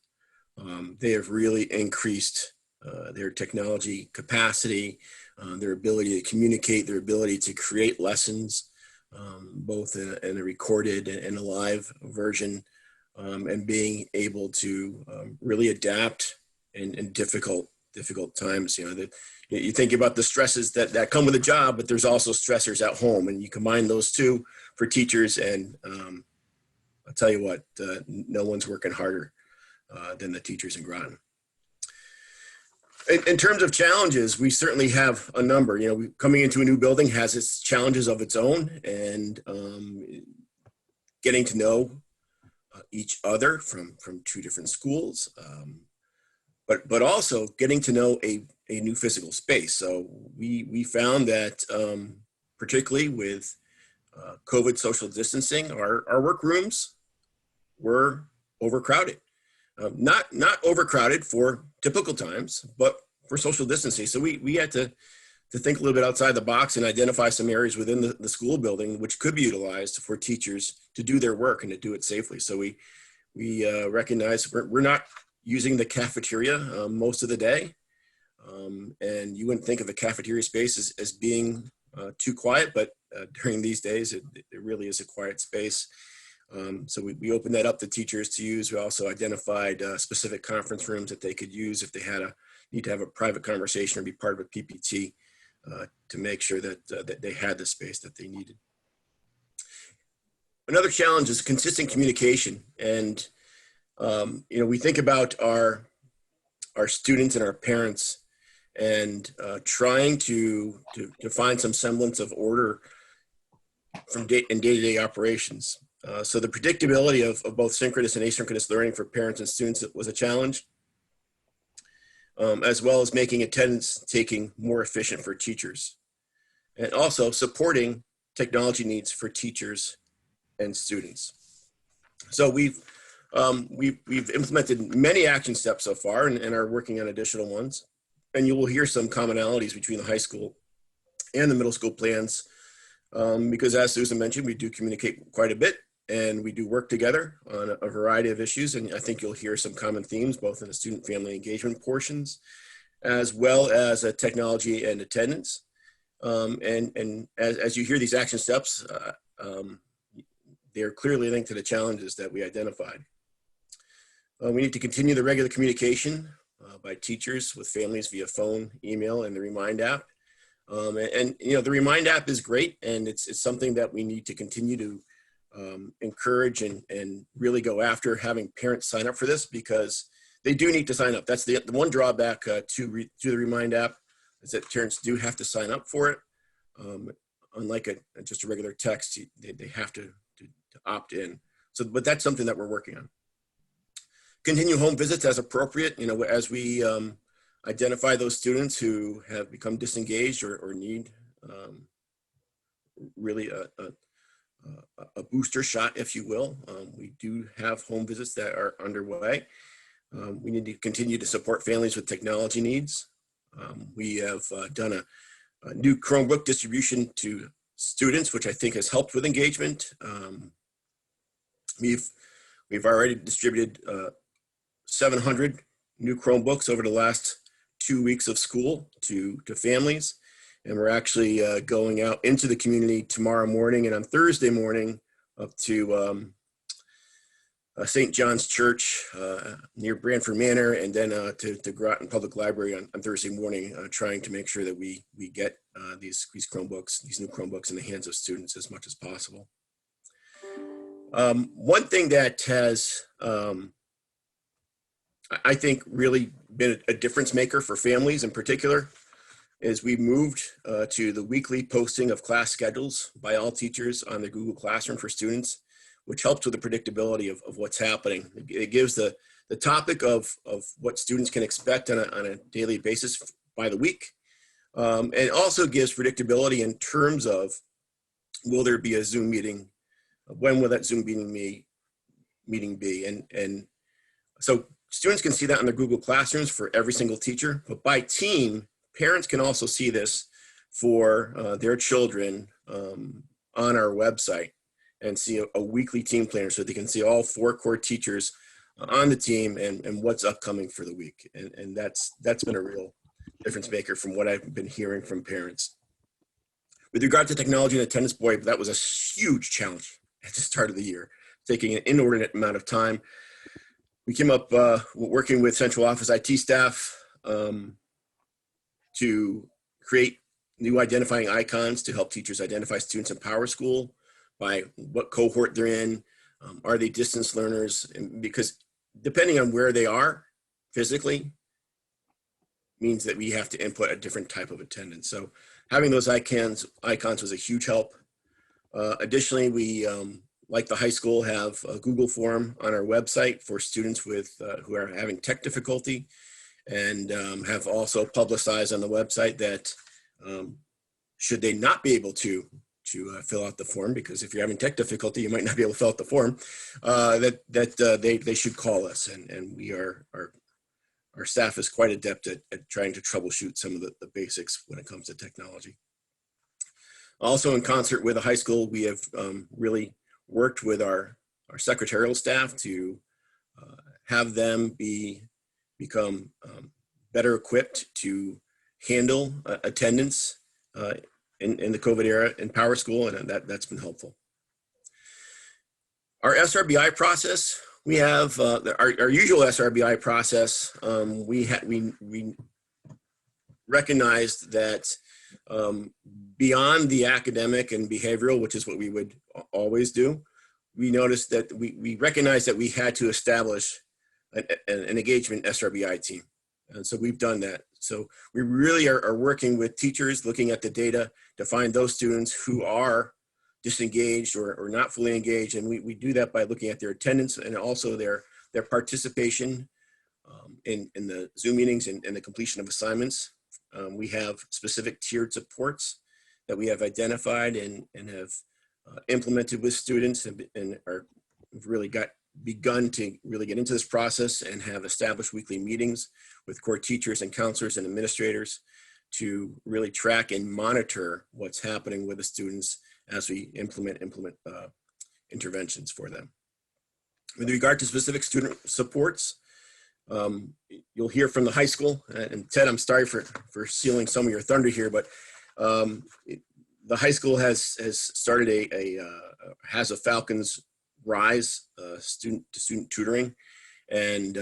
They have really increased their technology capacity, their ability to communicate, their ability to create lessons, both in a recorded and a live version, and being able to really adapt in difficult times. You know, that you think about the stresses that come with a job, but there's also stressors at home, and you combine those two for teachers, and I'll tell you what, no one's working harder than the teachers in Groton. In terms of challenges, we certainly have a number. You know, coming into a new building has its challenges of its own, and getting to know each other from two different schools, but also getting to know a new physical space. So we found that particularly with COVID social distancing, our workrooms were overcrowded. Not overcrowded for typical times, but for social distancing. So we had to think a little bit outside the box and identify some areas within the school building which could be utilized for teachers to do their work and to do it safely. So we recognize we're not using the cafeteria most of the day. And you wouldn't think of a cafeteria space as being too quiet, but during these days, it really is a quiet space. So we opened that up to teachers to use. We also identified specific conference rooms that they could use if they had need to have a private conversation or be part of a PPT to make sure that they had the space that they needed. Another challenge is consistent communication. And, you know, we think about our students and our parents and trying to find some semblance of order from in day-to-day operations. So the predictability of both synchronous and asynchronous learning for parents and students was a challenge, as well as making attendance taking more efficient for teachers, and also supporting technology needs for teachers and students. So we've implemented many action steps so far and are working on additional ones. And you will hear some commonalities between the high school and the middle school plans, because as Susan mentioned, we do communicate quite a bit. And we do work together on a variety of issues. And I think you'll hear some common themes, both in the student family engagement portions, as well as technology and attendance. And as you hear these action steps, they are clearly linked to the challenges that we identified. We need to continue the regular communication by teachers with families via phone, email, and the Remind app. And you know, the Remind app is great, and it's something that we need to continue to encourage and really go after having parents sign up for this, because they do need to sign up. That's the one drawback to the Remind app, is that parents do have to sign up for it. Unlike just a regular text, they have to opt in. So, but that's something that we're working on. Continue home visits as appropriate, you know, as we identify those students who have become disengaged or need really a booster shot, if you will. We do have home visits that are underway. We need to continue to support families with technology needs. We have done a new Chromebook distribution to students, which I think has helped with engagement. We've already distributed 700 new Chromebooks over the last 2 weeks of school to families. And we're actually going out into the community tomorrow morning and on Thursday morning up to St. John's Church near Branford Manor, and then to Groton Public Library on Thursday morning, trying to make sure that we get these Chromebooks, these new Chromebooks, in the hands of students as much as possible. One thing that has, I think, really been a difference maker for families in particular is we moved to the weekly posting of class schedules by all teachers on the Google Classroom for students, which helps with the predictability of what's happening. It gives the topic of what students can expect on a daily basis by the week. And it also gives predictability in terms of, will there be a Zoom meeting? When will that Zoom meeting be? And so students can see that in their Google Classrooms for every single teacher, but by team, parents can also see this for their children on our website, and see a weekly team planner, so they can see all 4 core teachers on the team and what's upcoming for the week. And that's been a real difference maker from what I've been hearing from parents. With regard to technology and attendance, boy, that was a huge challenge at the start of the year, taking an inordinate amount of time. We came up working with central office IT staff to create new identifying icons to help teachers identify students in PowerSchool by what cohort they're in. Are they distance learners? And because depending on where they are physically means that we have to input a different type of attendance. So having those icons was a huge help. Additionally, we, like the high school, have a Google form on our website for students with who are having tech difficulty, and have also publicized on the website that should they not be able to fill out the form, because if you're having tech difficulty, you might not be able to fill out the form, they should call us. And we our staff is quite adept at trying to troubleshoot some of the basics when it comes to technology. Also, in concert with the high school, we have really worked with our secretarial staff to have them become better equipped to handle attendance in the COVID era in PowerSchool, and that's been helpful. Our SRBI process, we have our usual SRBI process. We recognized that beyond the academic and behavioral, which is what we would always do, we noticed that we recognized that we had to establish an engagement SRBI team. And so we've done that. So we really are working with teachers, looking at the data to find those students who are disengaged or not fully engaged. And we do that by looking at their attendance and also their participation in the Zoom meetings and the completion of assignments. We have specific tiered supports that we have identified and have implemented with students, and we've really begun to really get into this process and have established weekly meetings with core teachers and counselors and administrators to really track and monitor what's happening with the students as we implement interventions for them. With regard to specific student supports, you'll hear from the high school, and Ted, I'm sorry for stealing some of your thunder here, but the high school has started has a Falcons Rise student-to-student tutoring, and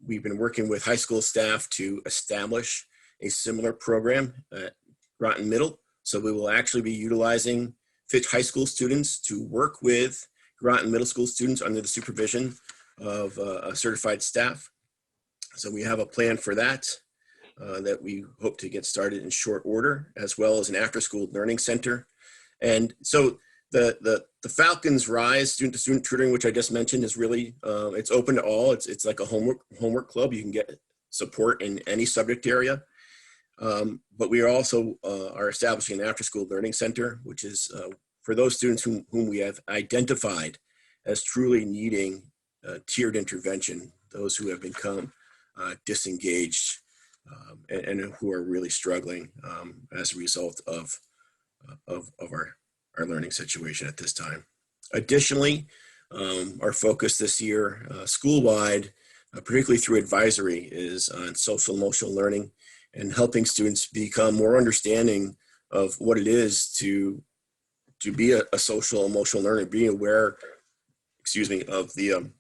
we've been working with high school staff to establish a similar program at Groton Middle. So we will actually be utilizing Fitch High School students to work with Groton Middle School students under the supervision of a certified staff. So we have a plan for that, that we hope to get started in short order, as well as an after-school learning center. And so the Falcons Rise student-to-student tutoring, which I just mentioned, is really, it's open to all. It's like a homework club. You can get support in any subject area. But we are also are establishing an after-school learning center, which is for those students whom we have identified as truly needing tiered intervention, those who have become disengaged and who are really struggling as a result of our learning situation at this time. Additionally, our focus this year, school-wide, particularly through advisory, is on social emotional learning and helping students become more understanding of what it is to be a social emotional learner, being aware, of the,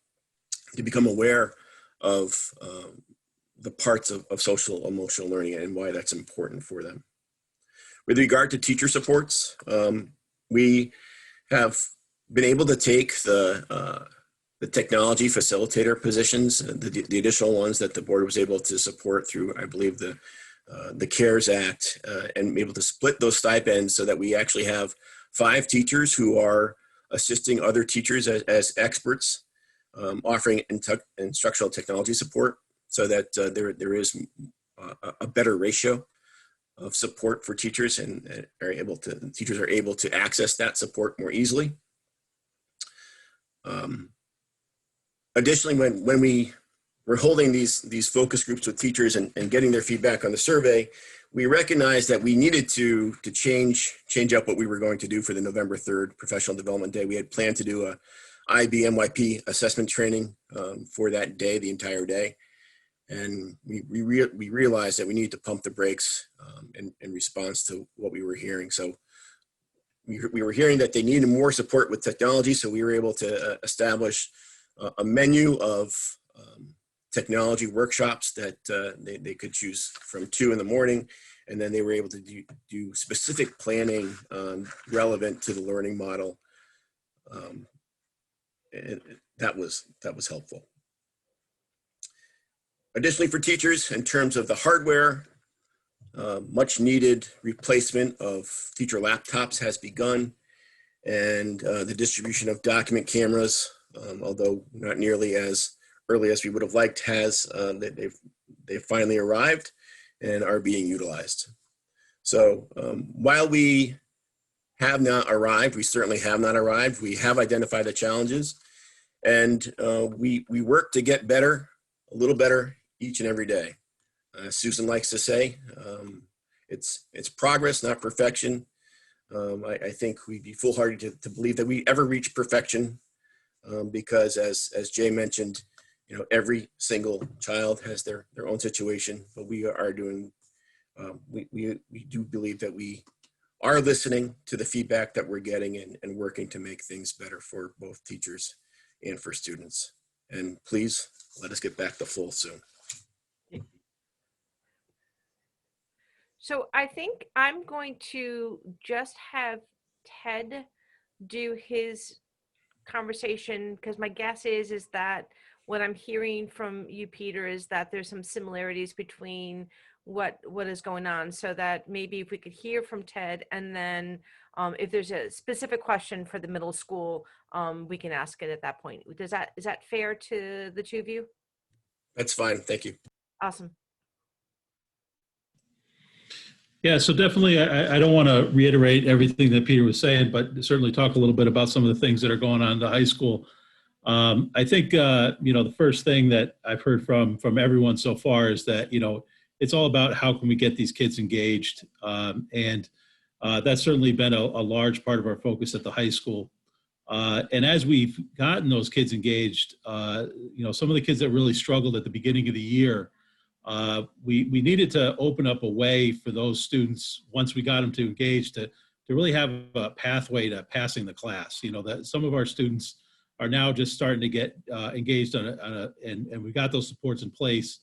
to become aware of the parts of social emotional learning and why that's important for them. With regard to teacher supports, we have been able to take the technology facilitator positions, the additional ones that the board was able to support through, I believe, the CARES Act, and be able to split those stipends so that we actually have 5 teachers who are assisting other teachers as experts, offering instructional technology support, so that there is a better ratio of support for teachers, and teachers are able to access that support more easily. Additionally, when we were holding these focus groups with teachers and getting their feedback on the survey, we recognized that we needed to change up what we were going to do for the November 3rd Professional Development Day. We had planned to do a IB/MYP assessment training for that day, the entire day. And we realized that we needed to pump the brakes in response to what we were hearing. So we were hearing that they needed more support with technology, so we were able to establish a menu of technology workshops that they could choose from 2 in the morning, and then they were able to do specific planning relevant to the learning model. And that was helpful. Additionally, for teachers, in terms of the hardware, much needed replacement of teacher laptops has begun, and the distribution of document cameras, although not nearly as early as we would have liked, they've finally arrived and are being utilized. So while we have not arrived, we certainly have not arrived. We have identified the challenges, and we work to get better, a little better each and every day. Susan likes to say, it's progress, not perfection. I think we'd be foolhardy to believe that we ever reach perfection, because as Jay mentioned, every single child has their own situation, but we are doing, we do believe that we are listening to the feedback that we're getting and working to make things better for both teachers and for students. And please let us get back to full soon. So I think I'm going to just have Ted do his conversation, because my guess is that what I'm hearing from you, Peter, is that there's some similarities between what is going on, so that maybe if we could hear from Ted, and then if there's a specific question for the middle school, we can ask it at that point. Is that fair to the 2 of you? That's fine. Thank you. Awesome. Yeah, so definitely, I don't want to reiterate everything that Peter was saying, but certainly talk a little bit about some of the things that are going on in the high school. I think, the first thing that I've heard from everyone so far is that, it's all about how can we get these kids engaged. And that's certainly been a large part of our focus at the high school. And as we've gotten those kids engaged, some of the kids that really struggled at the beginning of the year, we needed to open up a way for those students, once we got them to engage, to really have a pathway to passing the class. That some of our students are now just starting to get engaged and we got those supports in place,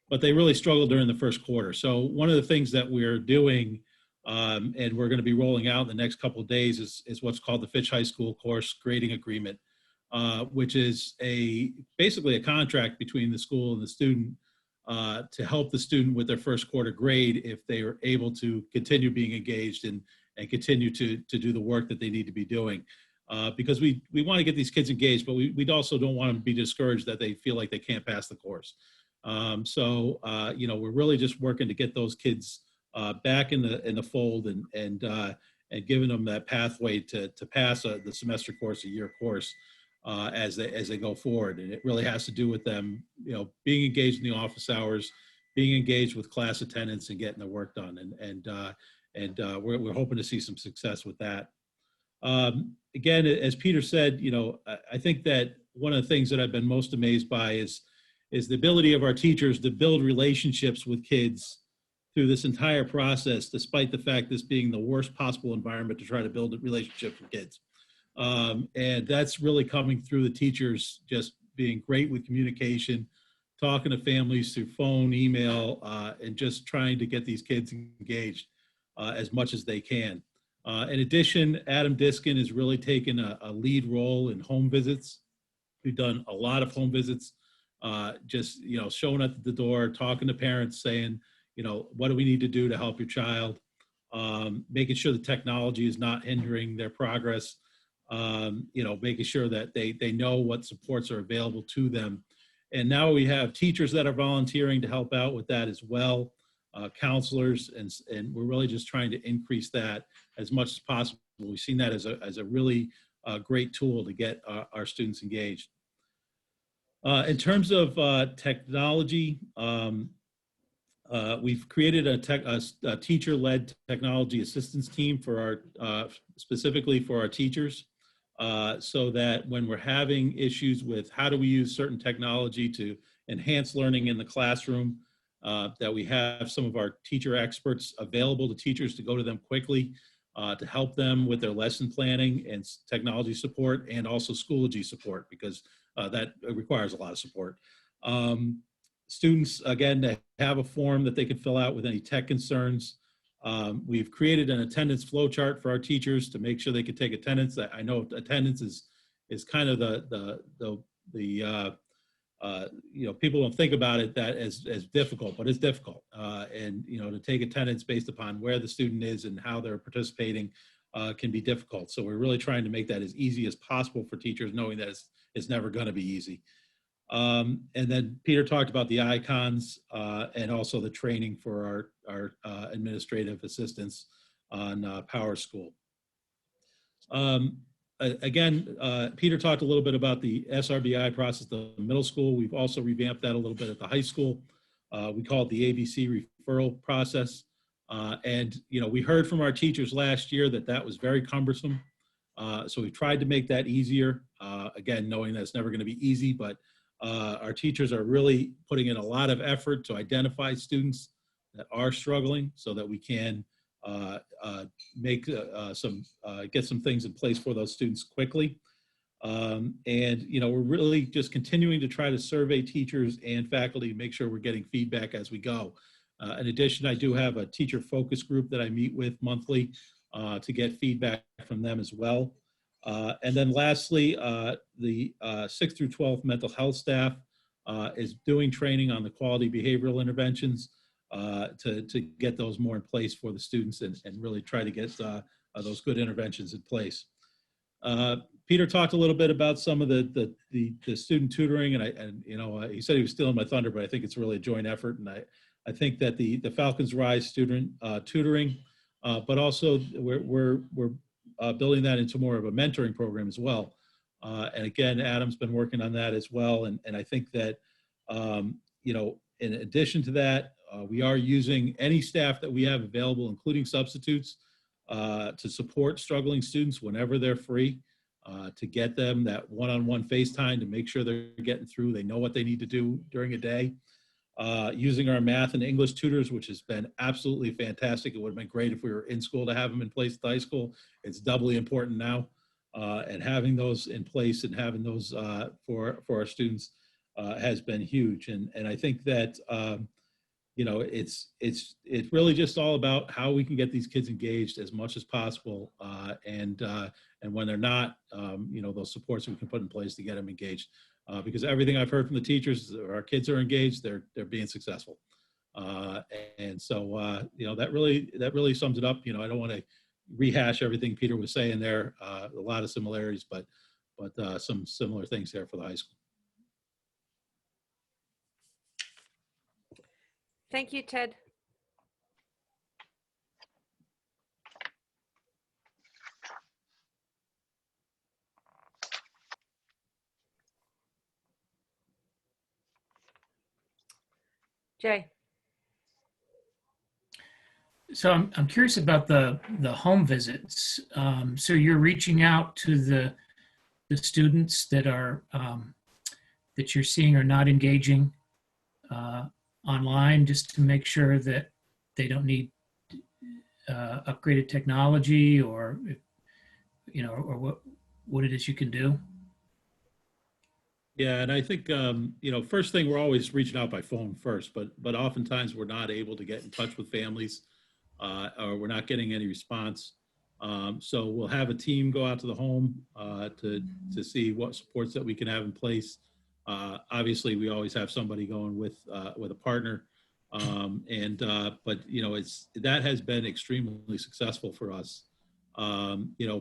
but they really struggled during the first quarter. So one of the things that we're doing, and we're going to be rolling out in the next couple of days, is what's called the Fitch High School Course Grading Agreement, which is basically a contract between the school and the student to help the student with their first quarter grade if they are able to continue being engaged and continue to do the work that they need to be doing. Because we want to get these kids engaged, but we also don't want them to be discouraged that they feel like they can't pass the course. So we're really just working to get those kids back in the fold and giving them that pathway to pass the semester course, a year course, as they go forward. And it really has to do with them, being engaged in the office hours, being engaged with class attendance, and getting the work done. And we're hoping to see some success with that. Again, as Peter said, I think that one of the things that I've been most amazed by is the ability of our teachers to build relationships with kids through this entire process, despite the fact this being the worst possible environment to try to build a relationship with kids. And that's really coming through the teachers just being great with communication, talking to families through phone, email, and just trying to get these kids engaged as much as they can. In addition, Adam Diskin has really taken a lead role in home visits. We've done a lot of home visits, just showing up at the door, talking to parents, saying, what do we need to do to help your child? Making sure the technology is not hindering their progress. Making sure that they know what supports are available to them. And now we have teachers that are volunteering to help out with that as well, counselors, and we're really just trying to increase that as much as possible. We've seen that as a really great tool to get our students engaged. In terms of technology, we've created a teacher-led technology assistance team for specifically for our teachers, so that when we're having issues with how do we use certain technology to enhance learning in the classroom, that we have some of our teacher experts available to teachers to go to them quickly to help them with their lesson planning and technology support, and also Schoology support, because that requires a lot of support. Students, again, to have a form that they can fill out with any tech concerns. We've created an attendance flow chart for our teachers to make sure they can take attendance. I know attendance is kind of people don't think about it that as difficult, but it's difficult. And to take attendance based upon where the student is and how they're participating can be difficult. So we're really trying to make that as easy as possible for teachers, knowing that it's never going to be easy. And then Peter talked about the icons and also the training for our administrative assistants on PowerSchool. Again, Peter talked a little bit about the SRBI process, the middle school. We've also revamped that a little bit at the high school. We call it the ABC referral process. And we heard from our teachers last year that was very cumbersome. So we tried to make that easier. Again, knowing that it's never going to be easy, but our teachers are really putting in a lot of effort to identify students that are struggling so that we can get some things in place for those students quickly. And we're really just continuing to try to survey teachers and faculty to make sure we're getting feedback as we go. In addition, I do have a teacher focus group that I meet with monthly to get feedback from them as well. And then lastly, the 6th through 12th mental health staff is doing training on the quality behavioral interventions to get those more in place for the students and really try to get those good interventions in place. Peter talked a little bit about some of the student tutoring, and he said he was stealing my thunder, but I think it's really a joint effort, and I think that the Falcons Rise student tutoring, but also we're building that into more of a mentoring program as well. And again, Adam's been working on that as well, and I think that in addition to that, we are using any staff that we have available, including substitutes, to support struggling students whenever they're free, to get them that one-on-one FaceTime to make sure they're getting through, they know what they need to do during a day. Using our math and English tutors, which has been absolutely fantastic. It would have been great if we were in school to have them in place at the high school. It's doubly important now. and having those in place and having those for our students has been huge. And I think that it's really just all about how we can get these kids engaged as much as possible, and when they're not, those supports we can put in place to get them engaged. Because everything I've heard from the teachers, our kids are engaged, they're being successful. And so, that really sums it up. I don't want to rehash everything Peter was saying there. A lot of similarities, but some similar things there for the high school. Thank you, Ted. Jay. So I'm curious about the home visits. So you're reaching out to the students that are that you're seeing are not engaging online, just to make sure that they don't need upgraded technology, or or what it is you can do. Yeah, and I think first thing, we're always reaching out by phone first, but oftentimes we're not able to get in touch with families, or we're not getting any response. So we'll have a team go out to the home to see what supports that we can have in place. Obviously, we always have somebody going with a partner, but that has been extremely successful for us.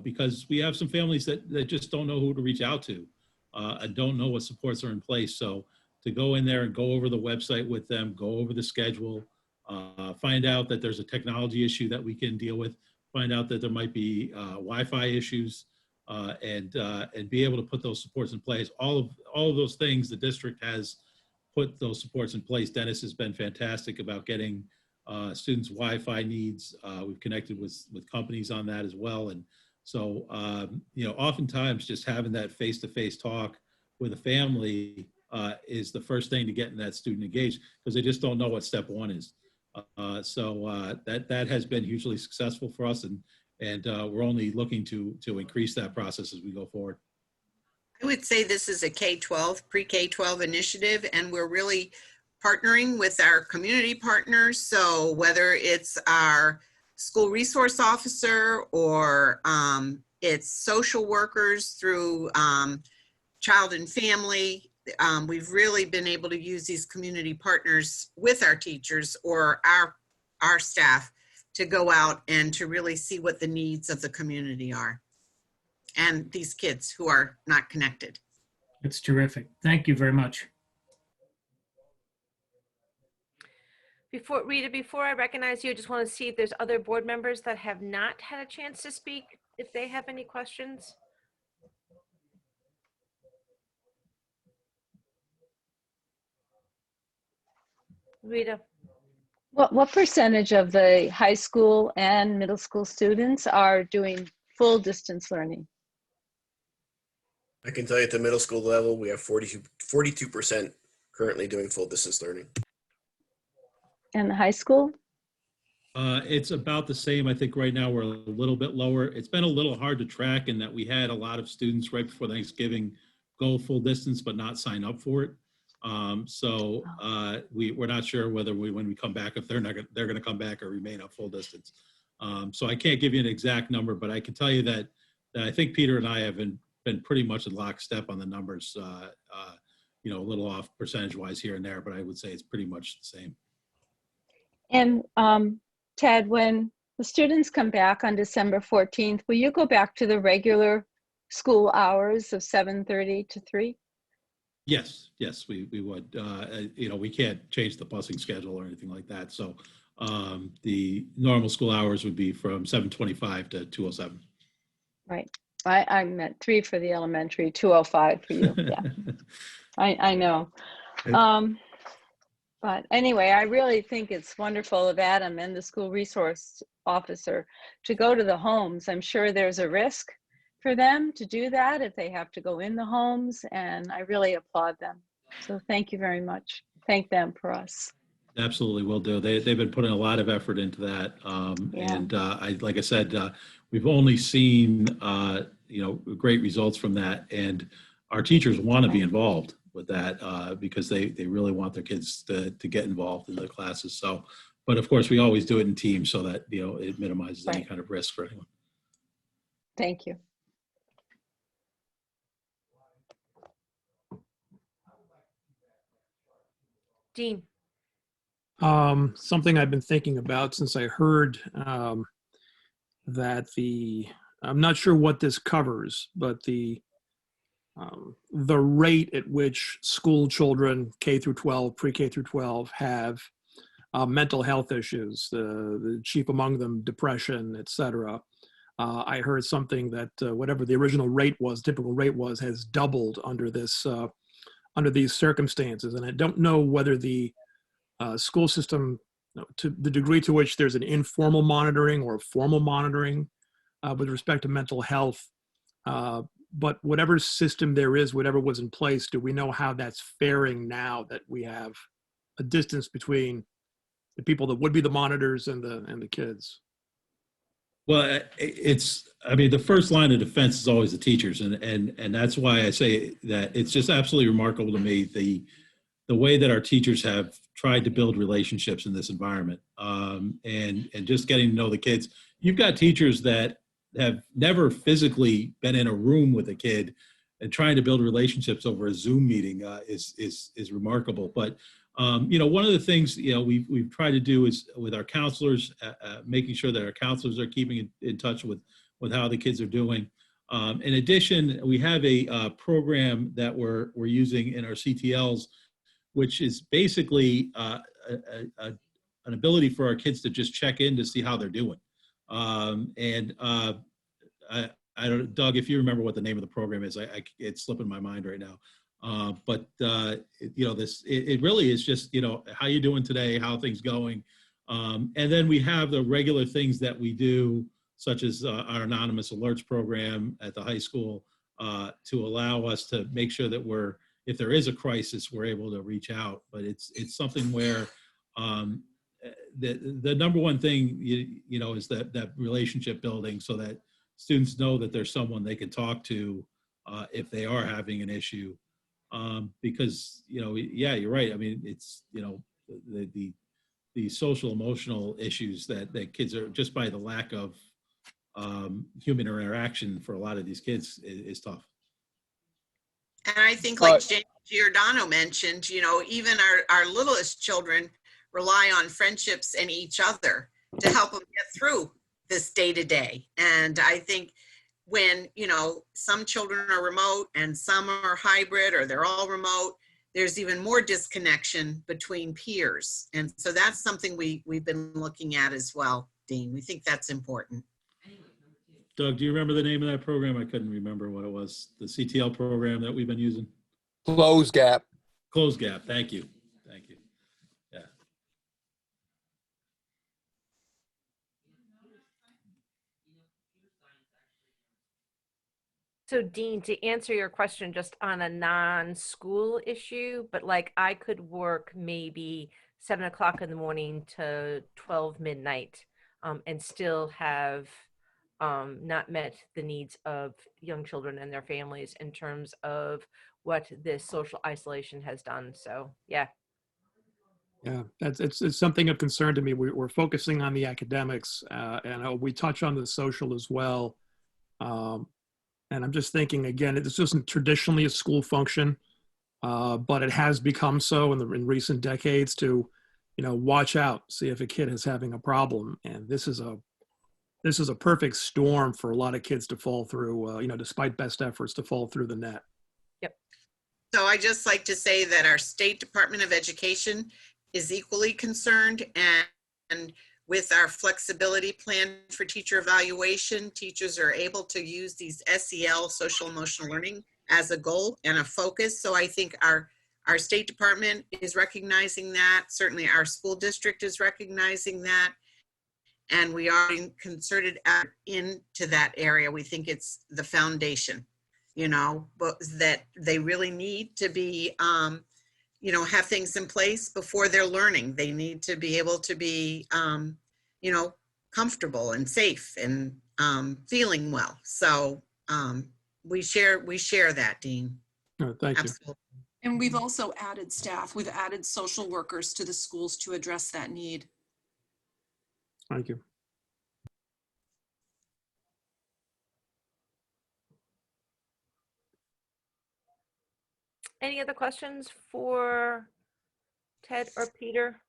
Because we have some families that just don't know who to reach out to. And don't know what supports are in place. So to go in there and go over the website with them, go over the schedule, find out that there's a technology issue that we can deal with, find out that there might be Wi-Fi issues, and be able to put those supports in place. All of those things, the district has put those supports in place. Dennis has been fantastic about getting students' Wi-Fi needs. We've connected with companies on that as well. And so, oftentimes just having that face-to-face talk with a family is the first thing to getting that student engaged, because they just don't know what step one is. So that has been hugely successful for us, and we're only looking to increase that process as we go forward. I would say this is a K-12, pre-K-12 initiative, and we're really partnering with our community partners. So whether it's our school resource officer or it's social workers through child and family, we've really been able to use these community partners with our teachers or our staff to go out and to really see what the needs of the community are and these kids who are not connected. It's terrific. Thank you very much. Rita, before I recognize you, I just want to see if there's other board members that have not had a chance to speak, if they have any questions. Rita. What percentage of the high school and middle school students are doing full distance learning? I can tell you at the middle school level, we have 42% currently doing full distance learning. And the high school? It's about the same. I think right now we're a little bit lower. It's been a little hard to track in that we had a lot of students right before Thanksgiving go full distance but not sign up for it. So we're not sure whether when we come back, if they're going to come back or remain at full distance. So I can't give you an exact number, but I can tell you that I think Peter and I have been pretty much in lockstep on the numbers. A little off percentage wise here and there, but I would say it's pretty much the same. And Ted, when the students come back on December 14th, will you go back to the regular school hours of 7:30 to 3? Yes, we would. We can't change the busing schedule or anything like that. So the normal school hours would be from 7:25 to 2:07. Right. I meant 3 for the elementary, 2:05 for you. Yeah, I know. But anyway, I really think it's wonderful of Adam and the school resource officer to go to the homes. I'm sure there's a risk for them to do that if they have to go in the homes, and I really applaud them. So thank you very much. Thank them for us. Absolutely, will do. They've been putting a lot of effort into that. Yeah. And like I said, we've only seen, great results from that. And our teachers want to be involved with that because they really want their kids to get involved in the classes. So, but of course, we always do it in teams so that, it minimizes any kind of risk for anyone. Thank you. Dean. Something I've been thinking about since I heard that I'm not sure what this covers, but the rate at which school children, K through 12, pre-K through 12, have mental health issues, the chief among them, depression, etc. I heard something that whatever the original rate was, typical rate was, has doubled under these circumstances. And I don't know whether the school system, to the degree to which there's an informal monitoring or formal monitoring with respect to mental health, but whatever system there is, whatever was in place, do we know how that's faring now that we have a distance between the people that would be the monitors and the kids? Well, the first line of defense is always the teachers. And that's why I say that it's just absolutely remarkable to me, the way that our teachers have tried to build relationships in this environment, and just getting to know the kids. You've got teachers that have never physically been in a room with a kid, and trying to build relationships over a Zoom meeting is remarkable. But one of the things we've tried to do is with our counselors, making sure that our counselors are keeping in touch with how the kids are doing. In addition, we have a program that we're using in our CTLs, which is basically an ability for our kids to just check in to see how they're doing. I don't, Doug, if you remember what the name of the program is, it's slipping my mind right now. It really is just, how you doing today, how are things going? And then we have the regular things that we do, such as our anonymous alerts program at the high school, to allow us to make sure that if there is a crisis, we're able to reach out. But it's something where the number one thing, is that relationship building, so that students know that there's someone they can talk to if they are having an issue. Because, you're right. I mean, it's, the social emotional issues that kids are, just by the lack of human interaction for a lot of these kids is tough. And I think, like James Giordano mentioned, even our littlest children rely on friendships and each other to help them get through this day to day. And I think when, some children are remote and some are hybrid, or they're all remote, there's even more disconnection between peers. And so that's something we've been looking at as well, Dean. We think that's important. Doug, do you remember the name of that program? I couldn't remember what it was. The CTL program that we've been using? Close Gap. Close Gap. Thank you. Thank you. Yeah. So Dean, to answer your question just on a non-school issue, but like I could work maybe 7 o'clock in the morning to 12 midnight and still have not met the needs of young children and their families in terms of what this social isolation has done. So, yeah. Yeah, it's something of concern to me. We're focusing on the academics, and we touch on the social as well. And I'm just thinking, again, this isn't traditionally a school function, but it has become so in recent decades to, watch out, see if a kid is having a problem. And this is a perfect storm for a lot of kids to fall through, despite best efforts, to fall through the net. Yep. So I just like to say that our State Department of Education is equally concerned, and with our flexibility plan for teacher evaluation, teachers are able to use these SEL, social emotional learning, as a goal and a focus. So I think our State Department is recognizing that. Certainly our school district is recognizing that. And we are concerted into that area. We think it's the foundation, but that they really need to be, have things in place before they're learning. They need to be able to be, comfortable and safe and feeling well. So we share that, Dean. Oh, thank you. Absolutely. And we've also added staff. We've added social workers to the schools to address that need. Thank you. Any other questions for Ted or Peter?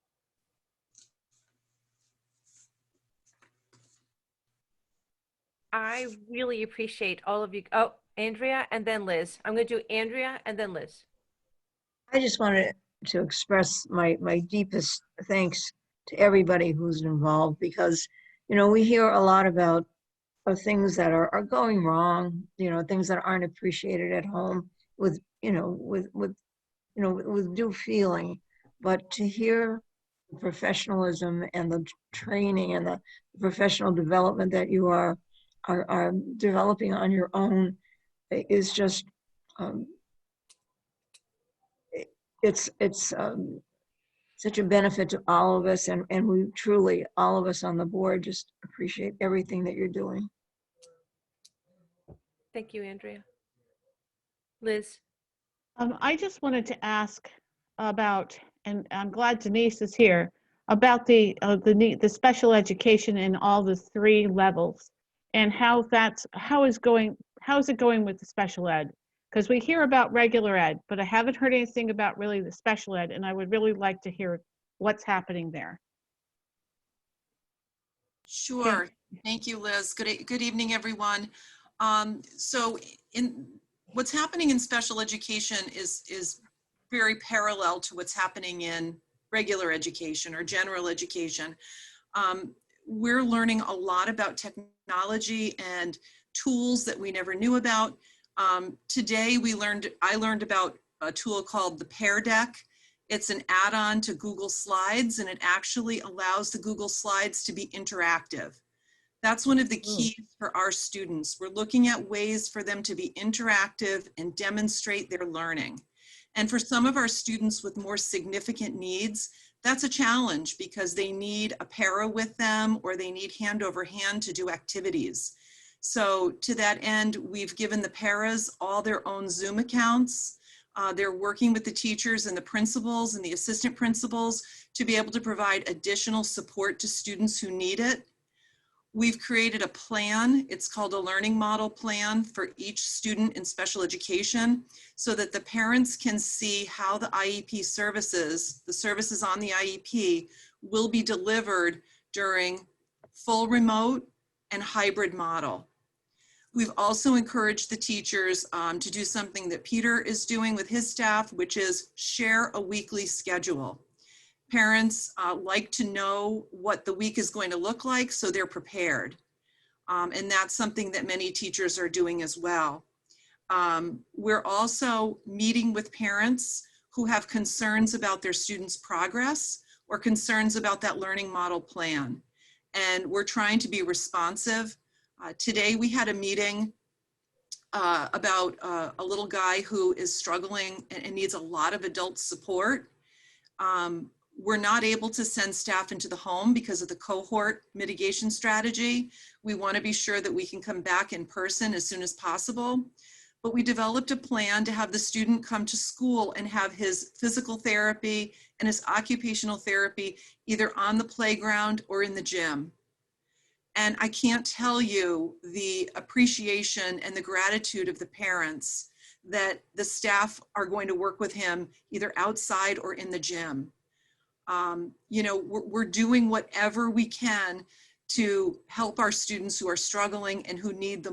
I really appreciate all of you. Oh, Andrea and then Liz. I'm going to do Andrea and then Liz. I just wanted to express my deepest thanks to everybody who's involved, because, you know, we hear a lot about things that are going wrong, you know, things that aren't appreciated at home with, you know, with due feeling. But to hear the professionalism and the training and the professional development that you are developing on your own is just, it's such a benefit to all of us, and we truly, all of us on the board, just appreciate everything that you're doing. Thank you, Andrea. Liz. I just wanted to ask about, and I'm glad Denise is here, about the special education in all the 3 levels, and how is it going with the special ed? Because we hear about regular ed, but I haven't heard anything about really the special ed, and I would really like to hear what's happening there. Sure. Thank you, Liz. Good evening, everyone. So what's happening in special education is very parallel to what's happening in regular education or general education. We're learning a lot about technology and tools that we never knew about. Today I learned about a tool called the Pear Deck. It's an add-on to Google Slides, and it actually allows the Google Slides to be interactive. That's one of the keys for our students. We're looking at ways for them to be interactive and demonstrate their learning. And for some of our students with more significant needs, that's a challenge because they need a para with them, or they need hand over hand to do activities. So to that end, we've given the paras all their own Zoom accounts. They're working with the teachers and the principals and the assistant principals to be able to provide additional support to students who need it. We've created a plan. It's called a learning model plan for each student in special education, so that the parents can see how the IEP services, the services on the IEP, will be delivered during full remote and hybrid model. We've also encouraged the teachers to do something that Peter is doing with his staff, which is share a weekly schedule. Parents like to know what the week is going to look like, so they're prepared. And that's something that many teachers are doing as well. We're also meeting with parents who have concerns about their students' progress or concerns about that learning model plan. And we're trying to be responsive. Today we had a meeting about a little guy who is struggling and needs a lot of adult support. We're not able to send staff into the home because of the cohort mitigation strategy. We want to be sure that we can come back in person as soon as possible. But we developed a plan to have the student come to school and have his physical therapy and his occupational therapy either on the playground or in the gym. And I can't tell you the appreciation and the gratitude of the parents that the staff are going to work with him either outside or in the gym. You know, we're doing whatever we can to help our students who are struggling and who need the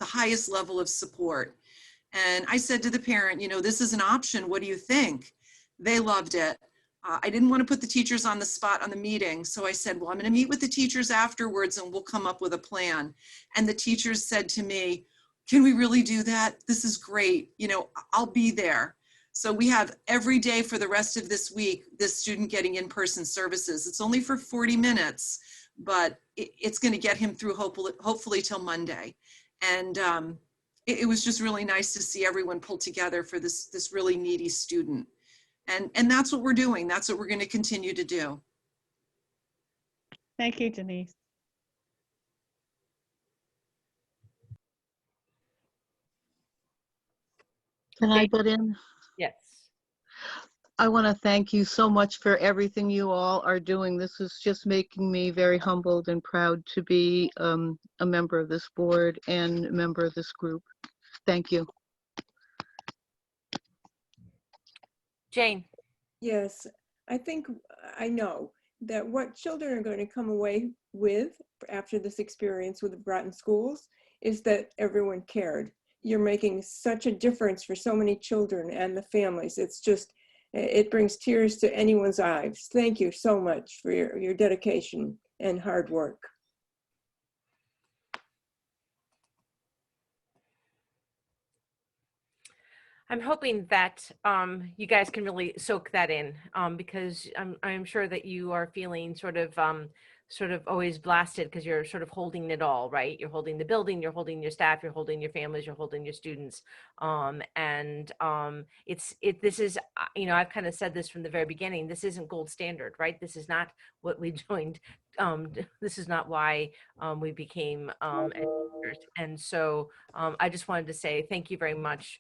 highest level of support. And I said to the parent, you know, this is an option. What do you think? They loved it. I didn't want to put the teachers on the spot on the meeting. So I said, well, I'm going to meet with the teachers afterwards and we'll come up with a plan. And the teachers said to me, can we really do that? This is great. You know, I'll be there. So we have every day for the rest of this week, this student getting in-person services. It's only for 40 minutes, but it's going to get him through hopefully till Monday. And it was just really nice to see everyone pull together for this really needy student. And that's what we're doing. That's what we're going to continue to do. Thank you, Denise. Can I butt in? Yes. I want to thank you so much for everything you all are doing. This is just making me very humbled and proud to be a member of this board and a member of this group. Thank you. Jane. Yes, I think I know that what children are going to come away with after this experience with the Groton schools is that everyone cared. You're making such a difference for so many children and the families. It's just, it brings tears to anyone's eyes. Thank you so much for your dedication and hard work. I'm hoping that you guys can really soak that in because I'm sure that you are feeling sort of always blasted because you're sort of holding it all, right? You're holding the building, you're holding your staff, you're holding your families, you're holding your students. This is, you know, I've kind of said this from the very beginning, this isn't gold standard, right? This is not what we joined. This is not why we became educators. And so I just wanted to say thank you very much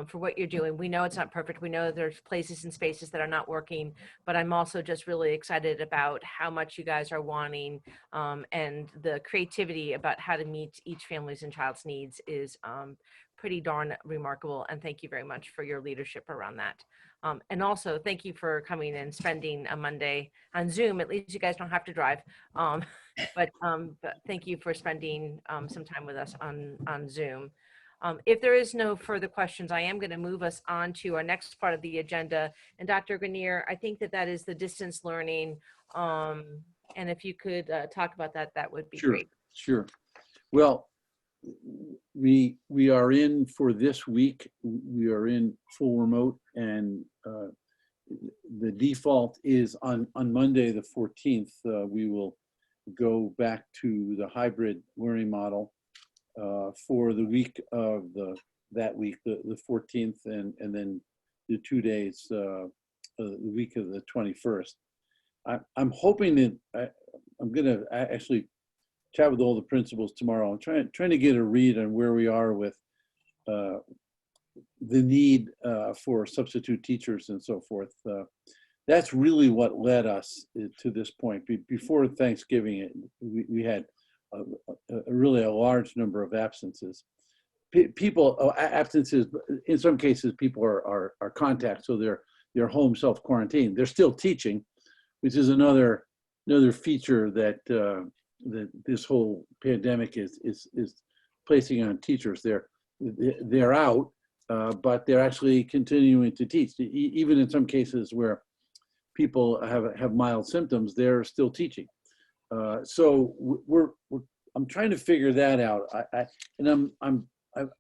for what you're doing. We know it's not perfect. We know there's places and spaces that are not working, but I'm also just really excited about how much you guys are wanting and the creativity about how to meet each family's and child's needs is pretty darn remarkable. And thank you very much for your leadership around that. And also thank you for coming and spending a Monday on Zoom. At least you guys don't have to drive. But thank you for spending some time with us on Zoom. If there is no further questions, I am going to move us on to our next part of the agenda. And Dr. Grenier, I think that is the distance learning. And if you could talk about that, that would be great. Sure. Well, we are in for this week. We are in full remote, and the default is on Monday, the 14th. We will go back to the hybrid learning model. For the week of that week, the 14th, and then the 2 days, the week of the 21st. I'm hoping that I'm going to actually chat with all the principals tomorrow. I'm trying to get a read on where we are with the need for substitute teachers and so forth. That's really what led us to this point. Before Thanksgiving, we had really a large number of absences. Absences, in some cases, people are contact, so they're home self-quarantined. They're still teaching, which is another feature that that this whole pandemic is placing on teachers. They're out, but they're actually continuing to teach. Even in some cases where people have mild symptoms, they're still teaching. So I'm trying to figure that out.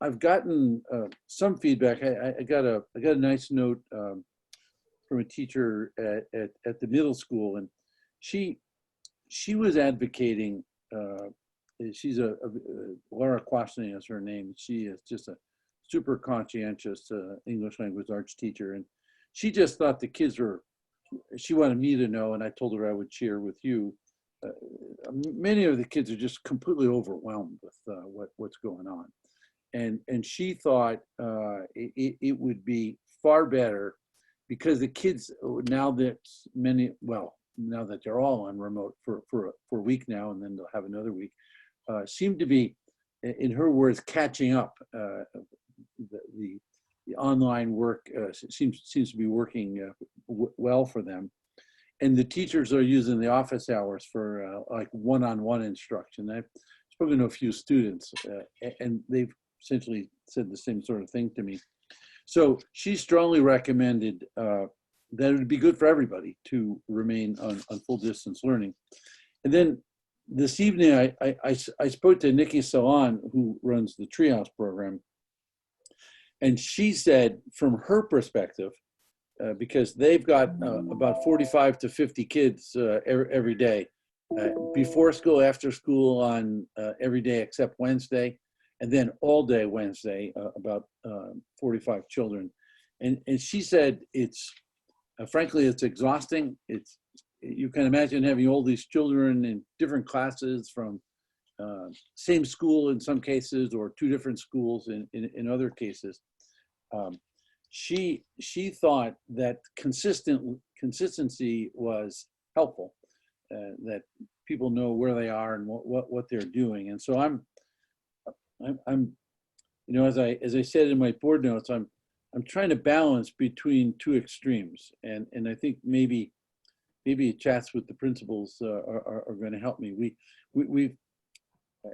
I've gotten some feedback. I got a nice note from a teacher at the middle school, and she was advocating. She's Laura Quashney is her name. She is just a super conscientious English language arts teacher, and she just thought the kids were. She wanted me to know, and I told her I would share with you. Many of the kids are just completely overwhelmed with what's going on, and she thought it would be far better because the kids now that they're all on remote for a week now, and then they'll have another week, seem to be, in her words, catching up. The online work seems to be working well for them. And the teachers are using the office hours for like one-on-one instruction. I've spoken to a few students and they've essentially said the same sort of thing to me. So she strongly recommended that it would be good for everybody to remain on full distance learning. And then this evening, I spoke to Nikki Salon, who runs the Treehouse program. And she said, from her perspective, because they've got about 45 to 50 kids every day, before school, after school, on every day except Wednesday, and then all day Wednesday, about 45 children. And she said it's, frankly, it's exhausting. You can imagine having all these children in different classes from same school in some cases, or two different schools in other cases. she thought that consistency was helpful, that people know where they are and what they're doing. And so I'm you know, as I said in my board notes, I'm trying to balance between two extremes, and I think maybe chats with the principals are going to help me.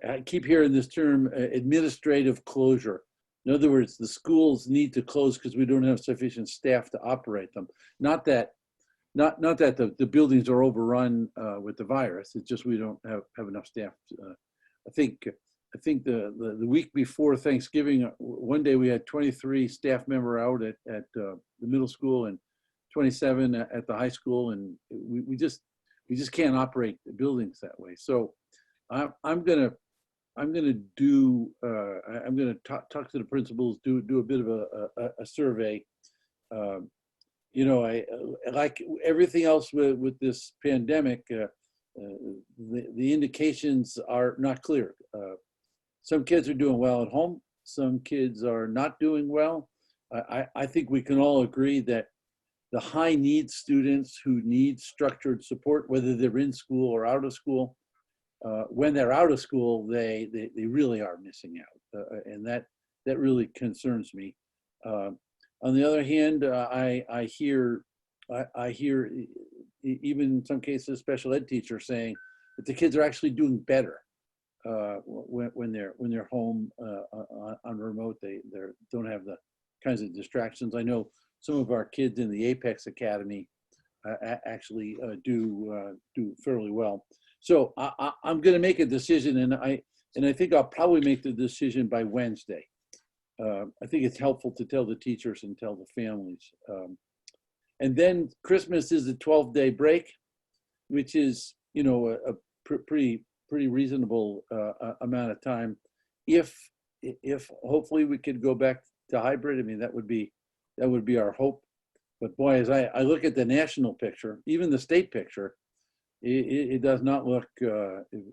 I keep hearing this term, administrative closure. In other words, the schools need to close because we don't have sufficient staff to operate them. Not that the buildings are overrun with the virus. It's just we don't have enough staff. I think the week before Thanksgiving, one day we had 23 staff member out at the middle school and 27 at the high school, and we just can't operate the buildings that way. So I'm gonna talk to the principals, do a bit of a survey. You know, I like everything else with this pandemic. The indications are not clear. Some kids are doing well at home. Some kids are not doing well. I think we can all agree that the high needs students who need structured support, whether they're in school or out of school, when they're out of school, they really are missing out, and that really concerns me. On the other hand, I hear even in some cases special ed teachers saying that the kids are actually doing better when they're home on remote. They don't have the kinds of distractions. I know some of our kids in the Apex Academy actually do fairly well. So I'm going to make a decision, and I think I'll probably make the decision by Wednesday. I think it's helpful to tell the teachers and tell the families. And then Christmas is a 12-day break, which is, you know, a pretty reasonable amount of time. If hopefully we could go back to hybrid, I mean, that would be our hope. But boy, as I look at the national picture, even the state picture, it does not look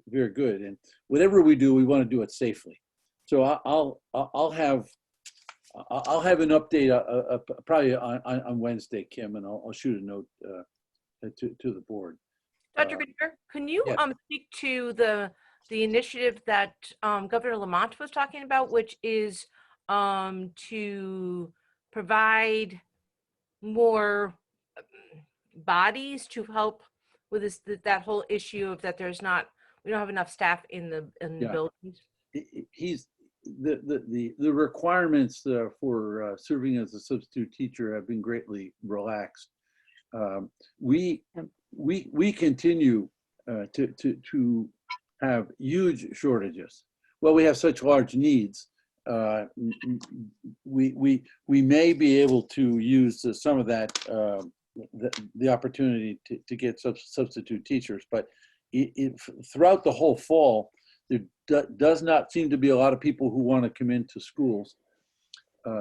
very good. And whatever we do, we want to do it safely. So I'll have an update probably on Wednesday, Kim, and I'll shoot a note to the board. Dr. Goodyear, can you yes. speak to the initiative that Governor Lamont was talking about, which is to provide more bodies to help with that whole issue of that we don't have enough staff in the buildings? The requirements for serving as a substitute teacher have been greatly relaxed. We continue to have huge shortages. Well, we have such large needs. We may be able to use some of that the opportunity to get substitute teachers, but throughout the whole fall, there does not seem to be a lot of people who want to come into schools.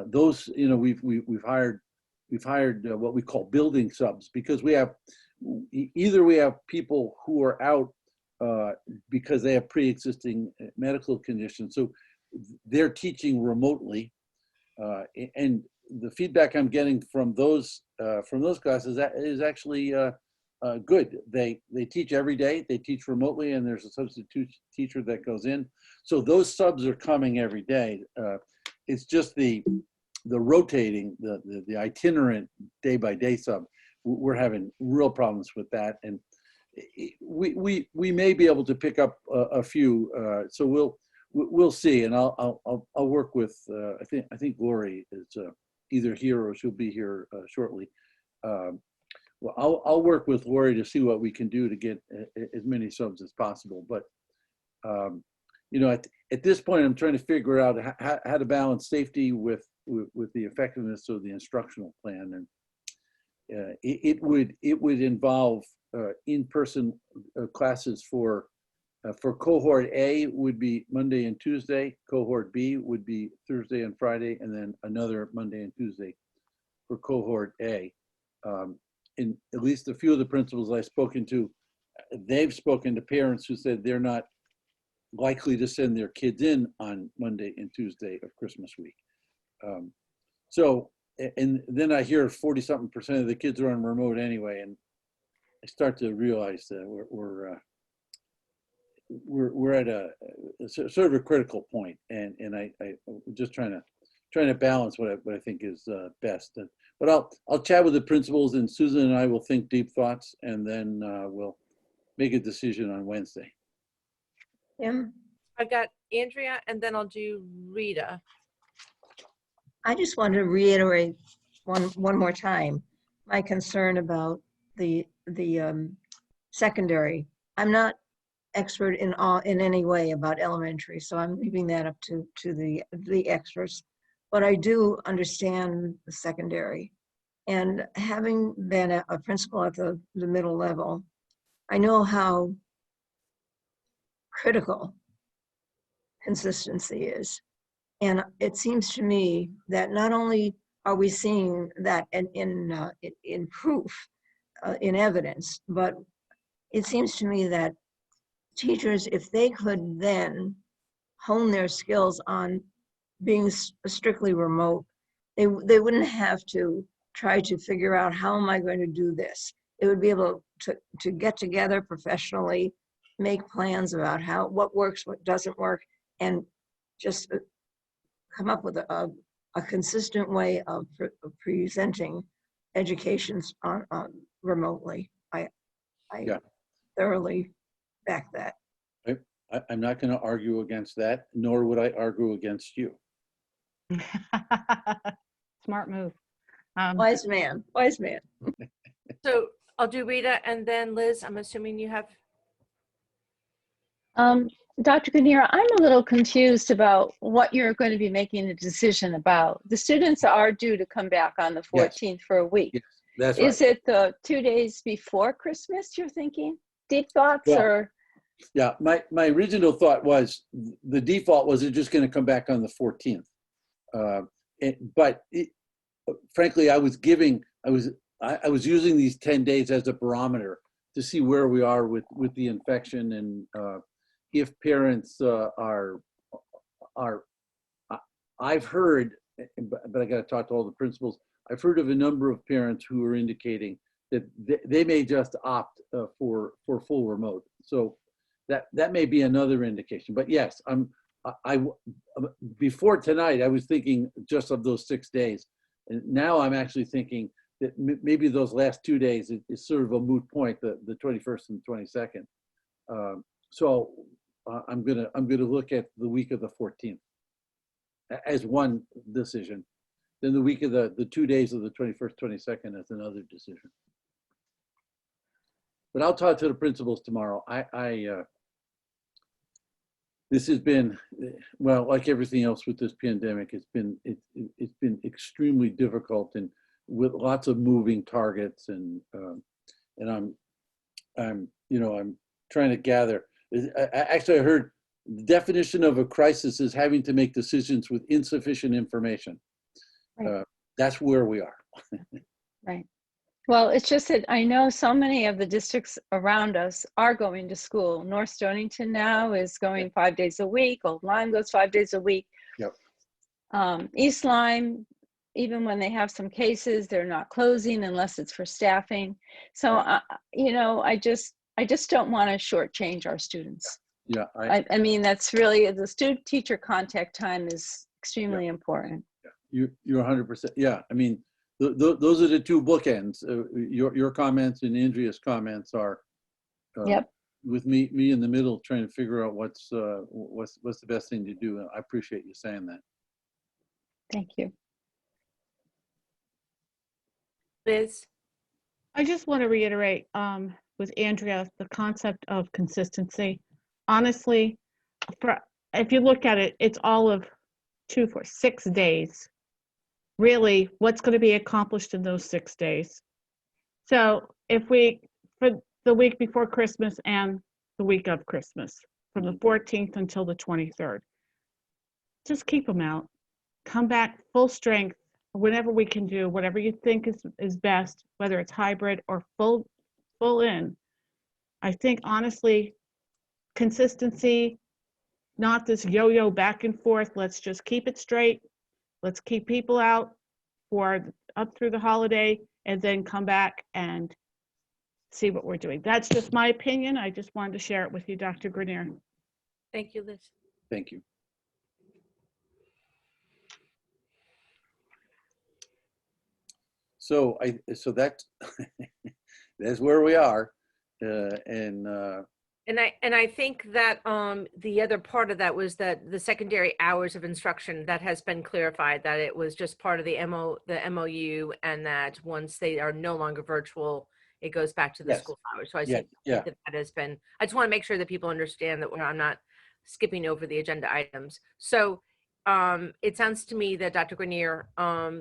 Those, you know, we've hired what we call building subs, because we have people who are out because they have pre-existing medical conditions, so they're teaching remotely, and the feedback I'm getting from those classes is actually good. They teach every day. They teach remotely, and there's a substitute teacher that goes in. So those subs are coming every day. It's just the rotating, the itinerant day-by-day sub. We're having real problems with that, and we may be able to pick up a few. So we'll see, and I'll work with. I think Lori is either here or she'll be here shortly. Well, I'll work with Lori to see what we can do to get as many subs as possible. But you know, at this point, I'm trying to figure out how to balance safety with the effectiveness of the instructional plan, and it would involve in-person classes for cohort A would be Monday and Tuesday, cohort B would be Thursday and Friday, and then another Monday and Tuesday for cohort A. And at least a few of the principals I've spoken to, they've spoken to parents who said they're not likely to send their kids in on Monday and Tuesday of Christmas week. So and then I hear 40-something% of the kids are on remote anyway, and I start to realize that we're at a sort of a critical point, and I'm just trying to balance what I think is best. But I'll chat with the principals, and Susan and I will think deep thoughts, and then we'll make a decision on Wednesday. Tim, I've got Andrea, and then I'll do Rita. I just want to reiterate one more time my concern about the secondary. I'm not expert in any way about elementary, so I'm leaving that up to the experts. But I do understand the secondary, and having been a principal at the middle level, I know how critical consistency is. And it seems to me that not only are we seeing that in proof, in evidence, but it seems to me that teachers, if they could then hone their skills on being strictly remote, they wouldn't have to try to figure out how am I going to do this. They would be able to get together professionally, make plans about what works, what doesn't work, and just come up with a consistent way of presenting educations remotely. I thoroughly back that. I'm not going to argue against that, nor would I argue against you. Smart move. Wise man, wise man. So I'll do Rita, and then Liz, I'm assuming you have. Dr. Kinnear, I'm a little confused about what you're going to be making a decision about. The students are due to come back on the 14th Yes. for a week. Yes, that's Is right. it the 2 days before Christmas you're thinking? Deep thoughts Well, or? Yeah, my original thought was the default was they're just going to come back on the 14th. But frankly, I was using these 10 days as a barometer to see where we are with the infection, and if parents I've heard, but I got to talk to all the principals. I've heard of a number of parents who are indicating that they may just opt for full remote. So that may be another indication. But yes, before tonight, I was thinking just of those 6 days, and now I'm actually thinking that maybe those last 2 days is sort of a moot point, the 21st and 22nd. So I'm gonna look at the week of the 14th as one decision. Then the week of the 2 days of the 21st, 22nd as another decision. But I'll talk to the principals tomorrow. This has been, well, like everything else with this pandemic, it's been extremely difficult, and with lots of moving targets, and I'm trying to gather. Actually, I heard the definition of a crisis is having to make decisions with insufficient information. Right. That's where we are. Right. Well, it's just that I know so many of the districts around us are going to school. North Stonington now is going 5 days a week. Old Lyme goes 5 days a week. Yep. East Lyme, even when they have some cases, they're not closing unless it's for staffing. So, I just don't want to shortchange our students. Yeah. I mean, that's really, the student-teacher contact time is extremely important. You're 100%. Yeah. I mean, those are the two bookends. Your comments and Andrea's comments are with me in the middle, trying to figure out what's the best thing to do. I appreciate you saying that. Thank you. Liz? I just want to reiterate with Andrea, the concept of consistency. Honestly, if you look at it, it's all of 2 for 6 days. Really, what's going to be accomplished in those 6 days? So if for the week before Christmas and the week of Christmas, from the 14th until the 23rd, just keep them out. Come back full strength, whatever we can do, whatever you think is best, whether it's hybrid or full in. I think honestly, consistency, not this yo-yo back and forth. Let's just keep it straight. Let's keep people out. up through the holiday and then come back and see what we're doing. That's just my opinion. I just wanted to share it with you, Dr. Grenier. Thank you, Liz. Thank you. So that's that's where we are, and I think that the other part of that was that the secondary hours of instruction, that has been clarified, that it was just part of the MOU, and that once they are no longer virtual, it goes back to the Yes. school hours. So I Yeah, think yeah. that has been, I just want to make sure that people understand that I'm not skipping over the agenda items. So it sounds to me that Dr. Grenier,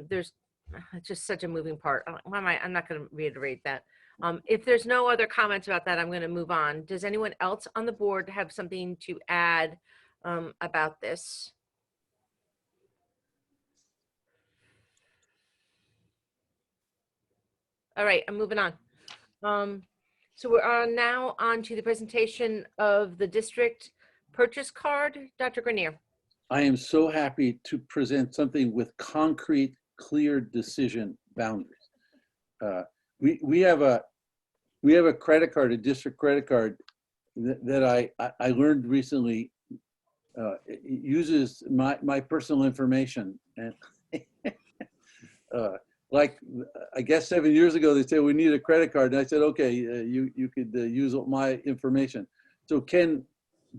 there's it's just such a moving part. I'm not going to reiterate that. If there's no other comments about that, I'm going to move on. Does anyone else on the board have something to add about this? All right, I'm moving on. So we're now on to the presentation of the district purchase card. Dr. Grenier. I am so happy to present something with concrete, clear decision boundaries. We have a credit card, a district credit card that I learned recently uses my personal information, and like I guess 7 years ago they said we need a credit card, and I said okay, you could use my information. So Ken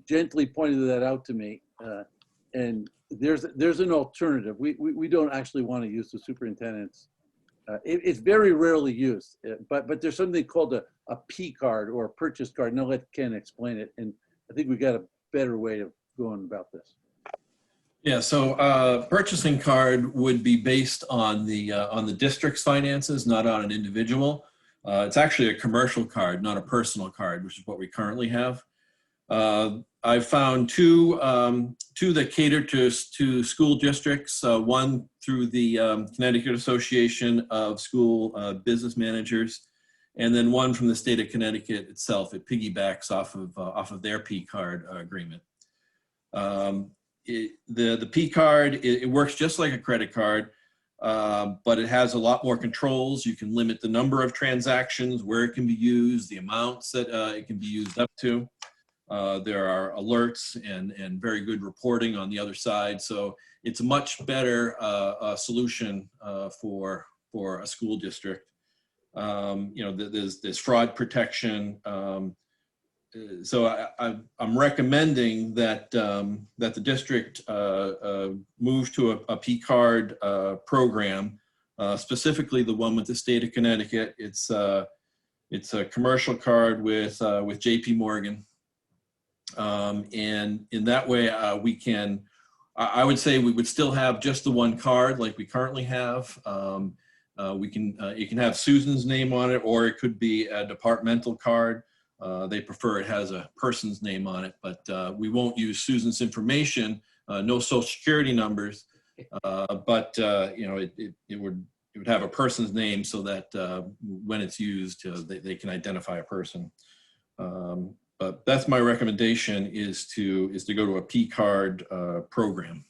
gently pointed that out to me, and there's an alternative. We don't actually want to use the superintendent's. It's very rarely used, but there's something called a P card or a purchase card, and I'll let Ken explain it. And I think we got a better way of going about this. Yeah, so purchasing card would be based on the district's finances, not on an individual. It's actually a commercial card, not a personal card, which is what we currently have. I found two that cater to school districts, one through the Connecticut Association of School Business Managers, and then one from the state of Connecticut itself. It piggybacks off of their P card agreement. The P card, it works just like a credit card, but it has a lot more controls. You can limit the number of transactions, where it can be used, the amounts that it can be used up to. There are alerts and very good reporting on the other side. So it's a much better solution for a school district. There's fraud protection. So I'm recommending that the district move to a P card program, specifically the one with the state of Connecticut. It's a commercial card with JP Morgan. And in that way, I would say we would still have just the one card like we currently have. It can have Susan's name on it, or it could be a departmental card. They prefer it has a person's name on it, but we won't use Susan's information, no social security numbers, but it would have a person's name so that when it's used, they can identify a person. But that's my recommendation, is to go to a P card program.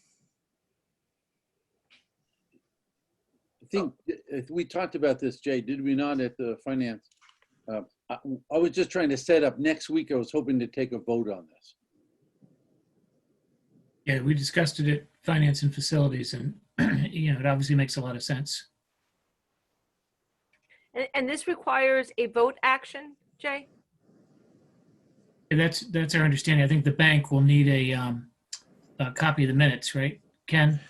I think we talked about this, Jay, did we not, at the finance? I was just trying to set up next week. I was hoping to take a vote on this. Yeah, we discussed it at Finance and Facilities, and it obviously makes a lot of sense. And this requires a vote action, Jay? And that's our understanding. I think the bank will need a copy of the minutes, right, Ken?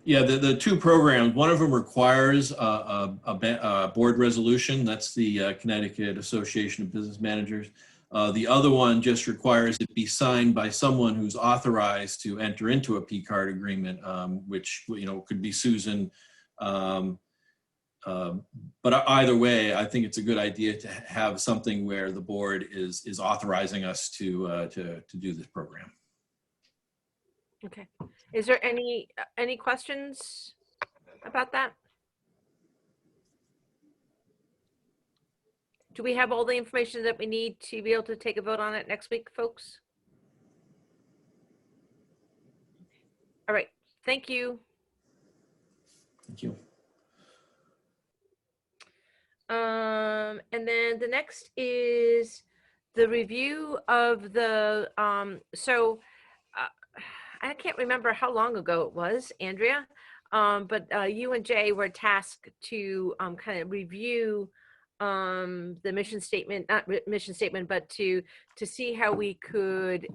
Yeah, the two programs, one of them requires a board resolution. That's the Connecticut Association of Business Managers. The other one just requires it be signed by someone who's authorized to enter into a P card agreement, which could be Susan. But either way, I think it's a good idea to have something where the board is authorizing us to do this program. Okay. Is there any questions about that? Do we have all the information that we need to be able to take a vote on it next week, folks? All right. Thank you. Thank you. And then the next is the review of the, I can't remember how long ago it was, Andrea, but you and Jay were tasked to kind of review the mission statement, not mission statement, but to see how we could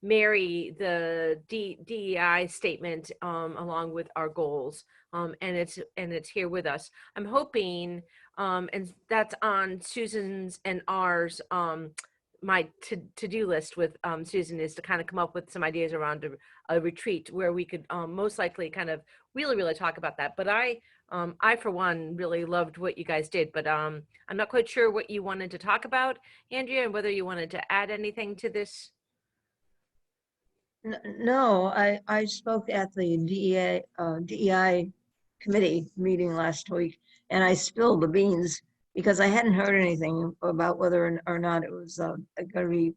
marry the DEI statement along with our goals. And it's here with us. I'm hoping, and that's on Susan's and ours. My to-do list with Susan is to kind of come up with some ideas around a retreat where we could most likely kind of really talk about that. But I for one really loved what you guys did, but I'm not quite sure what you wanted to talk about, Andrea, and whether you wanted to add anything to this. No, I spoke at the DEI committee meeting last week, and I spilled the beans because I hadn't heard anything about whether or not it was going to be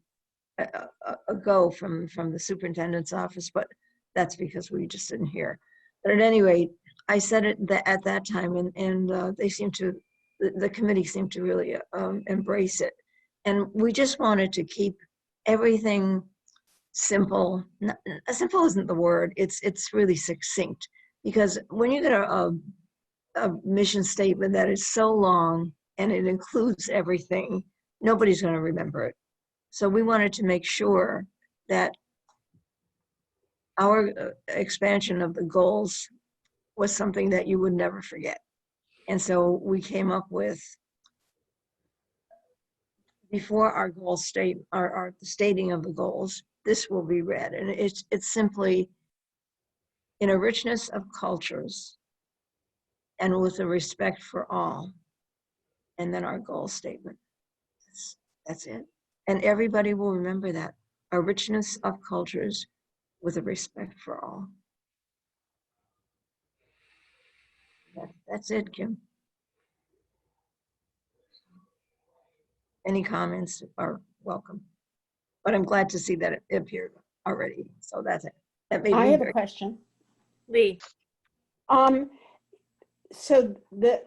a go from the superintendent's office, but that's because we just didn't hear. But at any rate, I said it at that time, and they seemed to, the committee seemed to really embrace it. And we just wanted to keep everything simple. Simple isn't the word, it's really succinct, because when you get a mission statement that is so long and it includes everything, nobody's going to remember it. So we wanted to make sure that our expansion of the goals was something that you would never forget. And so we came up with, before our goal state, our stating of the goals, this will be read. And it's simply, in a richness of cultures and with a respect for all. And then our goal statement. That's it. And everybody will remember that. A richness of cultures with a respect for all. That's it, Kim. Any comments are welcome. But I'm glad to see that it appeared already. So that's it. That made I me have a very- question. Lee. So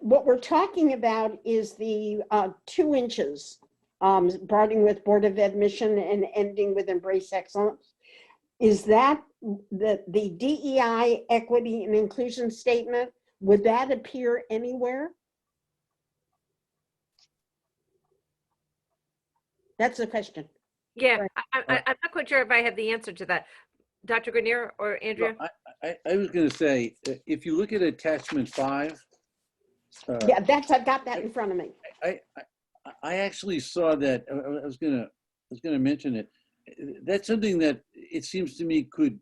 what we're talking about is the 2 inches, starting with Board of Admission and ending with Embrace Excellence. Is that the DEI equity and inclusion statement? Would that appear anywhere? That's the question. Yeah, I'm not quite sure if I have the answer to that. Dr. Grenier or Andrea? Well, I was going to say, if you look at attachment 5. Yeah, I've got that in front of me. I actually saw that. I was gonna mention it. That's something that it seems to me could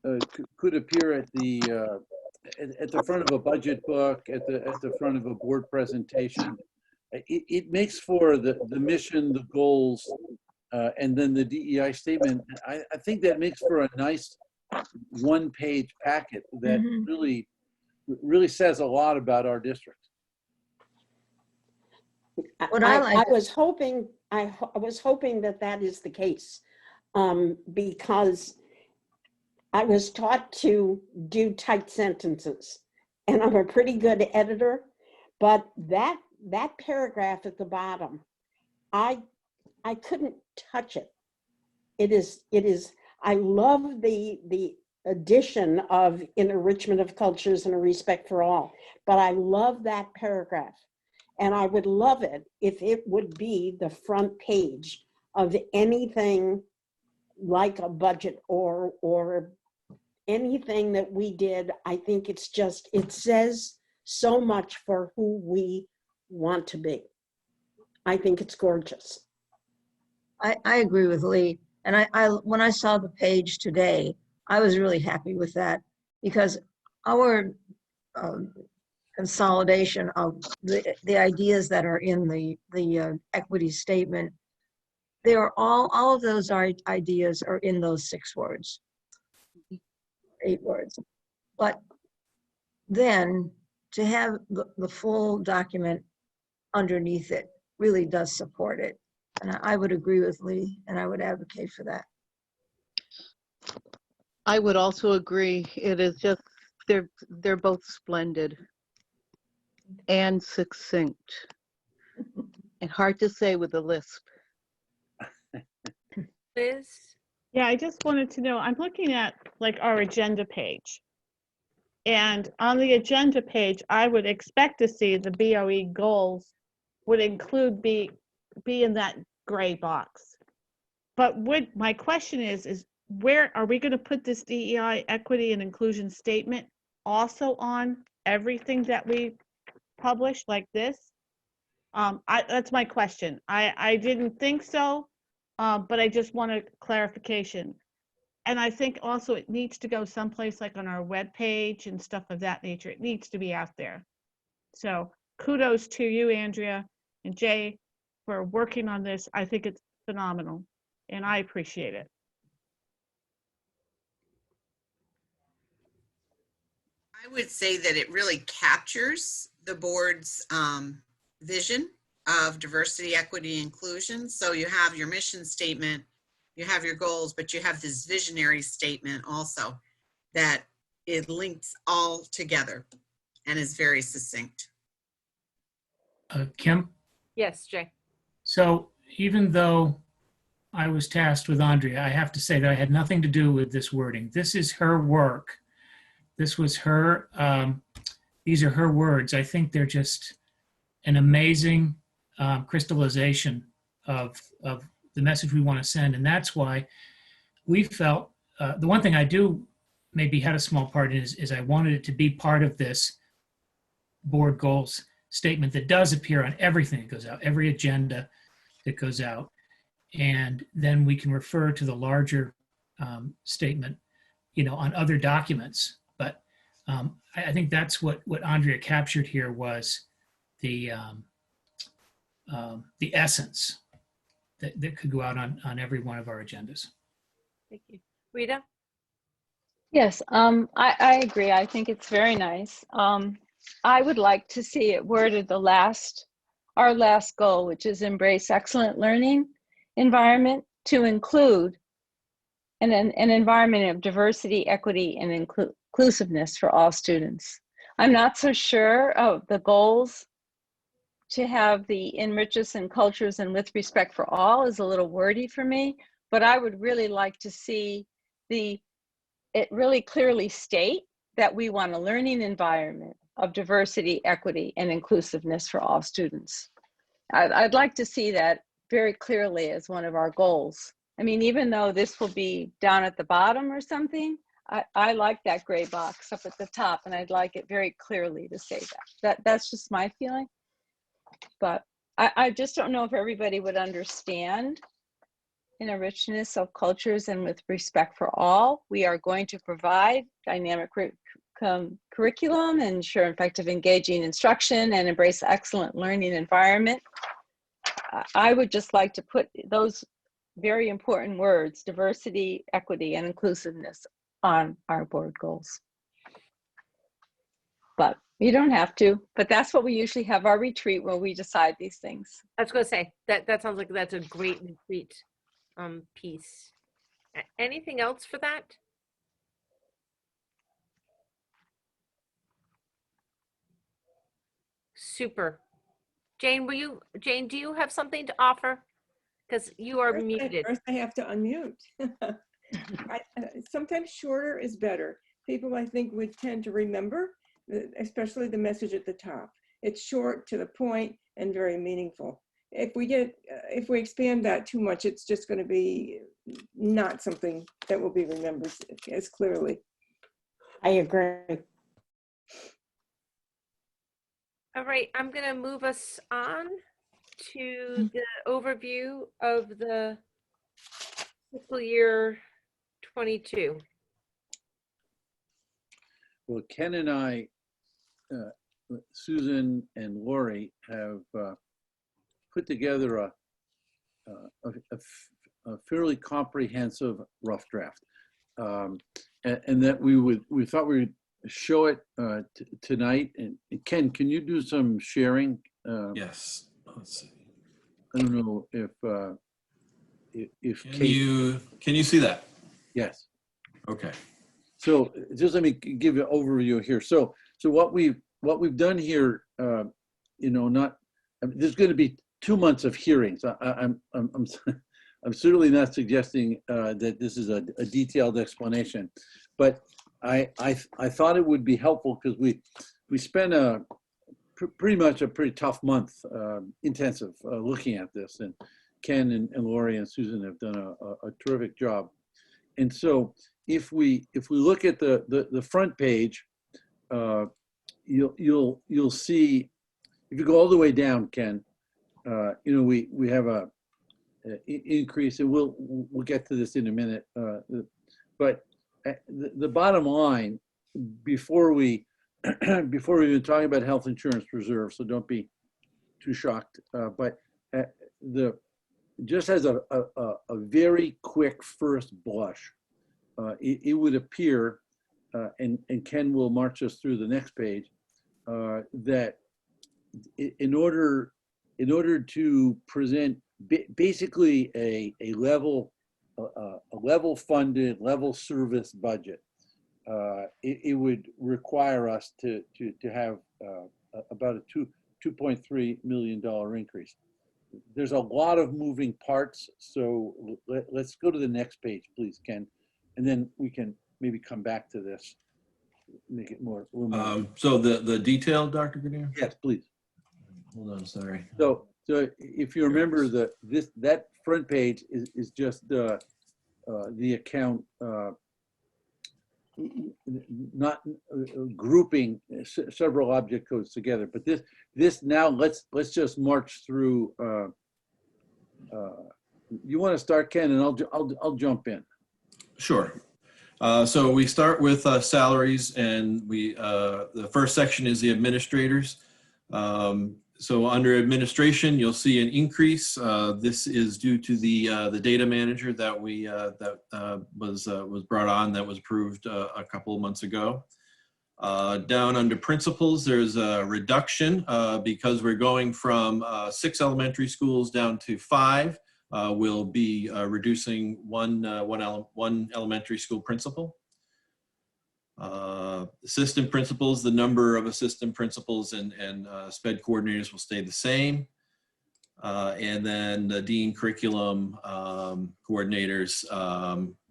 appear at the front of a budget book, at the front of a board presentation. It makes for the mission, the goals, and then the DEI statement. I think that makes for a nice one-page packet that really says a lot about our district. I was hoping that is the case, because I was taught to do tight sentences, and I'm a pretty good editor, but that paragraph at the bottom, I couldn't touch it. It is. I love the addition of in enrichment of cultures and a respect for all, but I love that paragraph. And I would love it if it would be the front page of anything like a budget or anything that we did. I think it says so much for who we want to be. I think it's gorgeous. I agree with Lee. And when I saw the page today, I was really happy with that, because our consolidation of the ideas that are in the equity statement, they are all of those ideas are in those 6 words, 8 words. But then to have the full document underneath it really does support it. And I would agree with Lee, and I would advocate for that. I would also agree. It is just, they're both splendid and succinct. and hard to say with a lisp. Liz? Yeah, I just wanted to know, I'm looking at like our agenda page. And on the agenda page, I would expect to see the BOE goals would include be in that gray box. But my question is where are we going to put this DEI equity and inclusion statement also on everything that we publish like this? That's my question. I didn't think so, but I just wanted clarification. And I think also it needs to go someplace like on our webpage and stuff of that nature. It needs to be out there. So kudos to you, Andrea and Jay, for working on this. I think it's phenomenal, and I appreciate it. I would say that it really captures the board's vision of diversity, equity, inclusion. So you have your mission statement, you have your goals, but you have this visionary statement also that it links all together and is very succinct. Kim? Yes, Jay. So even though I was tasked with Andrea, I have to say that I had nothing to do with this wording. This is her work. This was her, these are her words. I think they're just an amazing crystallization of the message we want to send. And that's why we felt, the one thing I do maybe had a small part in is I wanted it to be part of this board goals statement that does appear on everything that goes out, every agenda that goes out. And then we can refer to the larger statement, on other documents. But I think that's what Andrea captured here was the essence that could go out on every one of our agendas. Thank you. Rita? Yes, I agree. I think it's very nice. I would like to see it worded our last goal, which is embrace excellent learning environment to include an environment of diversity, equity, and inclusiveness for all students. I'm not so sure of the goals to have the enriches and cultures and with respect for all is a little wordy for me, but I would really like to see it really clearly state that we want a learning environment of diversity, equity, and inclusiveness for all students. I'd like to see that very clearly as one of our goals. I mean, even though this will be down at the bottom or something, I like that gray box up at the top, and I'd like it very clearly to say that. That's just my feeling. But I just don't know if everybody would understand in a richness of cultures and with respect for all. We are going to provide dynamic curriculum, ensure effective engaging instruction, and embrace excellent learning environment. I would just like to put those very important words, diversity, equity, and inclusiveness, on our board goals. But you don't have to, but that's what we usually have our retreat where we decide these things. I was going to say, that sounds like that's a great retreat piece. Anything else for that? Super. Jane, Jane, do you have something to offer? Because you are muted. First I have to unmute. Sometimes shorter is better. People, I think, would tend to remember, especially the message at the top. It's short, to the point, and very meaningful. If we expand that too much, it's just going to be not something that will be remembered as clearly. I agree. All right, I'm going to move us on to the overview of the fiscal year 22. Well, Ken and I, Susan and Lori have put together a fairly comprehensive rough draft, and that we thought we would show it tonight. And Ken, can you do some sharing? Yes. Let's see. I don't know if can you see that? Yes. Okay. So just let me give you an overview here. So what we've done here, there's going to be 2 months of hearings. I'm certainly not suggesting that this is a detailed explanation, but I thought it would be helpful because we spent pretty much a pretty tough month, intensive, looking at this, and Ken and Lori and Susan have done a terrific job. And so if we look at the front page, you'll see, if you go all the way down, Ken, we have a increase, and we'll get to this in a minute. But the bottom line, before we even talk about health insurance reserve, so don't be too shocked. But just as a very quick first blush, it would appear, and Ken will march us through the next page, that in order to present basically a level funded, level service budget, it would require us to have about a $2.3 million increase. There's a lot of moving parts, so let's go to the next page, please, Ken, and then we can maybe come back to this, make it more. So the detail, Dr. Grenier? Yes, please. Hold on, sorry. So if you remember, that front page is just the account, not grouping several object codes together. But this now let's just march through. You want to start, Ken, and I'll jump in. Sure. So we start with salaries, and the first section is the administrators. So under administration, you'll see an increase. This is due to the data manager that was brought on, that was approved a couple of months ago. Down under principals, there's a reduction because we're going from 6 elementary schools down to 5. We'll be reducing one elementary school principal. Assistant principals, the number of assistant principals and SPED coordinators will stay the same. And then the dean curriculum coordinators,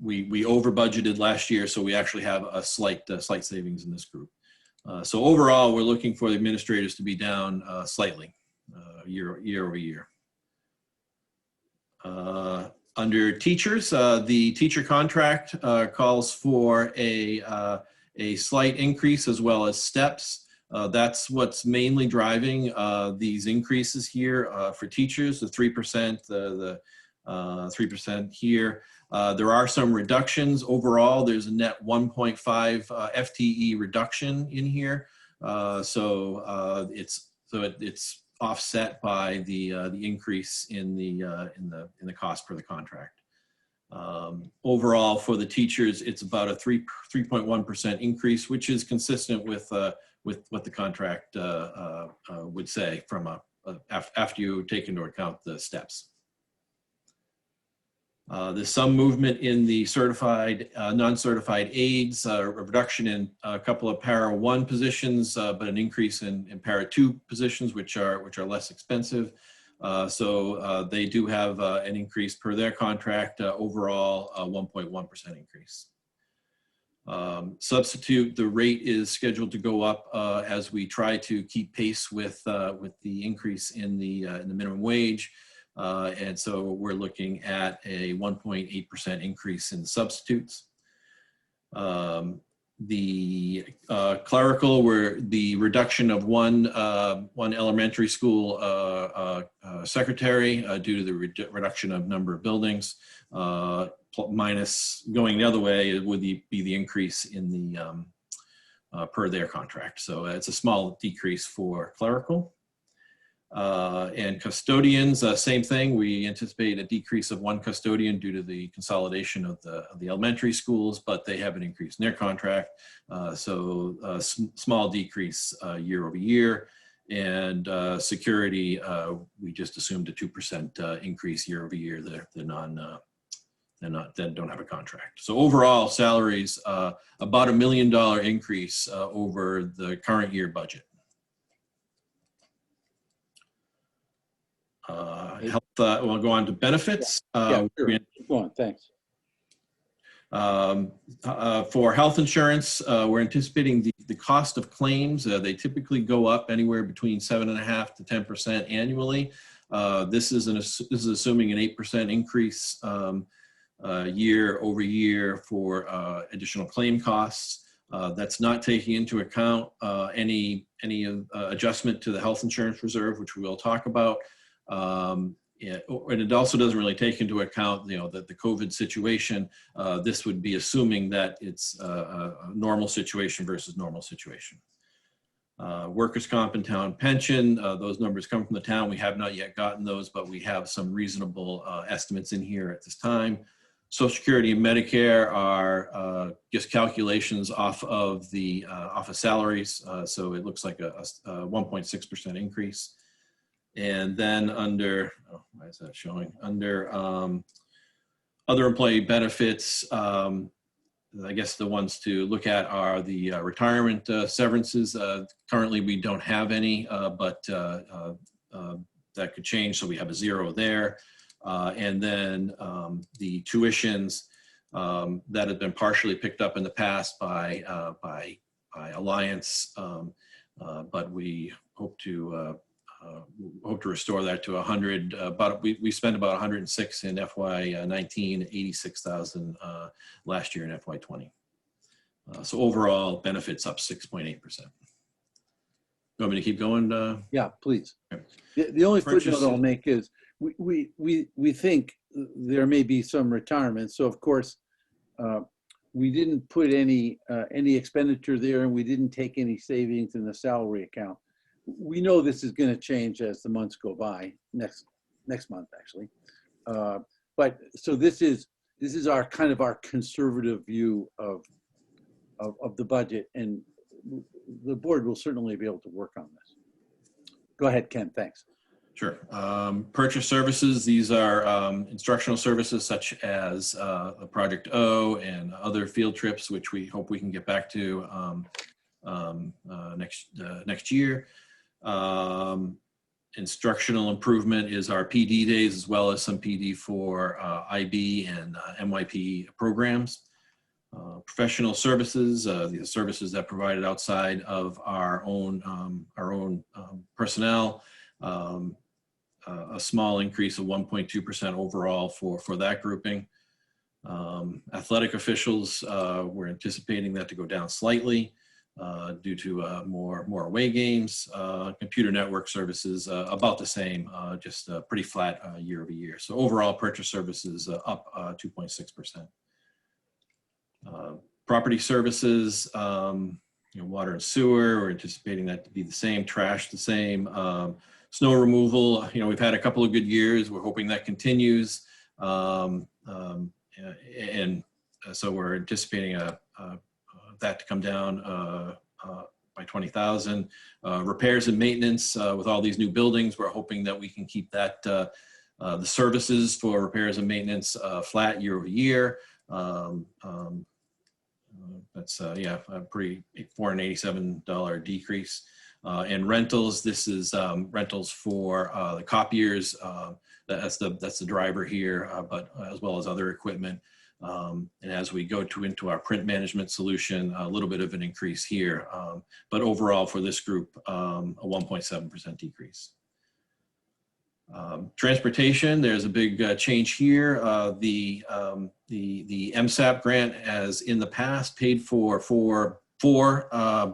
we over budgeted last year, so we actually have a slight savings in this group. So overall, we're looking for the administrators to be down slightly year over year. Under teachers, the teacher contract calls for a slight increase as well as steps. That's what's mainly driving these increases here for teachers, the 3%, the 3% here. There are some reductions. Overall, there's a net 1.5 FTE reduction in here. So it's offset by the increase in the cost per the contract. Overall, for the teachers, it's about a 3.1% increase, which is consistent with what the contract would say from after you take into account the steps. There's some movement in the certified, non-certified aides, a reduction in a couple of Para 1 positions, but an increase in Para 2 positions, which are less expensive. So they do have an increase per their contract, overall 1.1% increase. Substitute, the rate is scheduled to go up as we try to keep pace with the increase in the minimum wage. And so we're looking at a 1.8% increase in substitutes. The clerical, where the reduction of one elementary school secretary due to the reduction of number of buildings, minus going the other way would be the increase in the per their contract. So it's a small decrease for clerical. And custodians, same thing. We anticipate a decrease of 1 custodian due to the consolidation of the elementary schools, but they have an increase in their contract. So a small decrease year over year. And security, we just assumed a 2% increase year over year. They don't have a contract. So overall, salaries about $1 million increase over the current year budget. Health, we'll go on to benefits. Yeah, sure. Go on, thanks. For health insurance, we're anticipating the cost of claims. They typically go up anywhere between 7.5% to 10% annually. This is assuming an 8% increase year over year for additional claim costs. That's not taking into account any adjustment to the health insurance reserve, which we will talk about. And it also doesn't really take into account, that the COVID situation. This would be assuming that it's a normal situation versus normal situation. Workers' comp and town pension, those numbers come from the town. We have not yet gotten those, but we have some reasonable estimates in here at this time. Social Security and Medicare are just calculations off of salaries. So it looks like a 1.6% increase. And then under, why is that showing? Under other employee benefits, I guess the ones to look at are the retirement severances. Currently, we don't have any, but that could change. So we have a 0 there. And then the tuitions that have been partially picked up in the past by Alliance, but we hope to restore that to 100. But we spent about 106 in FY19, 86,000 last year in FY20. So overall benefits up 6.8%. You want me to keep going? Yeah, please. The only footnote I'll make is we think there may be some retirement. So of course, we didn't put any expenditure there, and we didn't take any savings in the salary account. We know this is going to change as the months go by, next month actually. But so this is our kind of our conservative view of the budget, and the board will certainly be able to work on this. Go ahead, Ken. Thanks. Sure. Purchase services, these are instructional services such as Project O and other field trips, which we hope we can get back to next year. Instructional improvement is our PD days, as well as some PD for IB and MYP programs. Professional services, the services that provided outside of our own personnel. A small increase of 1.2% overall for that grouping. Athletic officials, we're anticipating that to go down slightly due to more away games. Computer network services, about the same, just pretty flat year over year. So overall purchase services up 2.6%. Property services, water and sewer, we're anticipating that to be the same. Trash the same. Snow removal, we've had a couple of good years. We're hoping that continues. And so we're anticipating that to come down by 20,000. Repairs and maintenance with all these new buildings, we're hoping that we can keep that the services for repairs and maintenance flat year over year. That's a pretty $487 decrease. And rentals, this is rentals for the copiers. That's the driver here, but as well as other equipment. And as we go into our print management solution, a little bit of an increase here. But overall for this group, a 1.7% decrease. Transportation, there's a big change here. The MSAP grant has in the past paid for four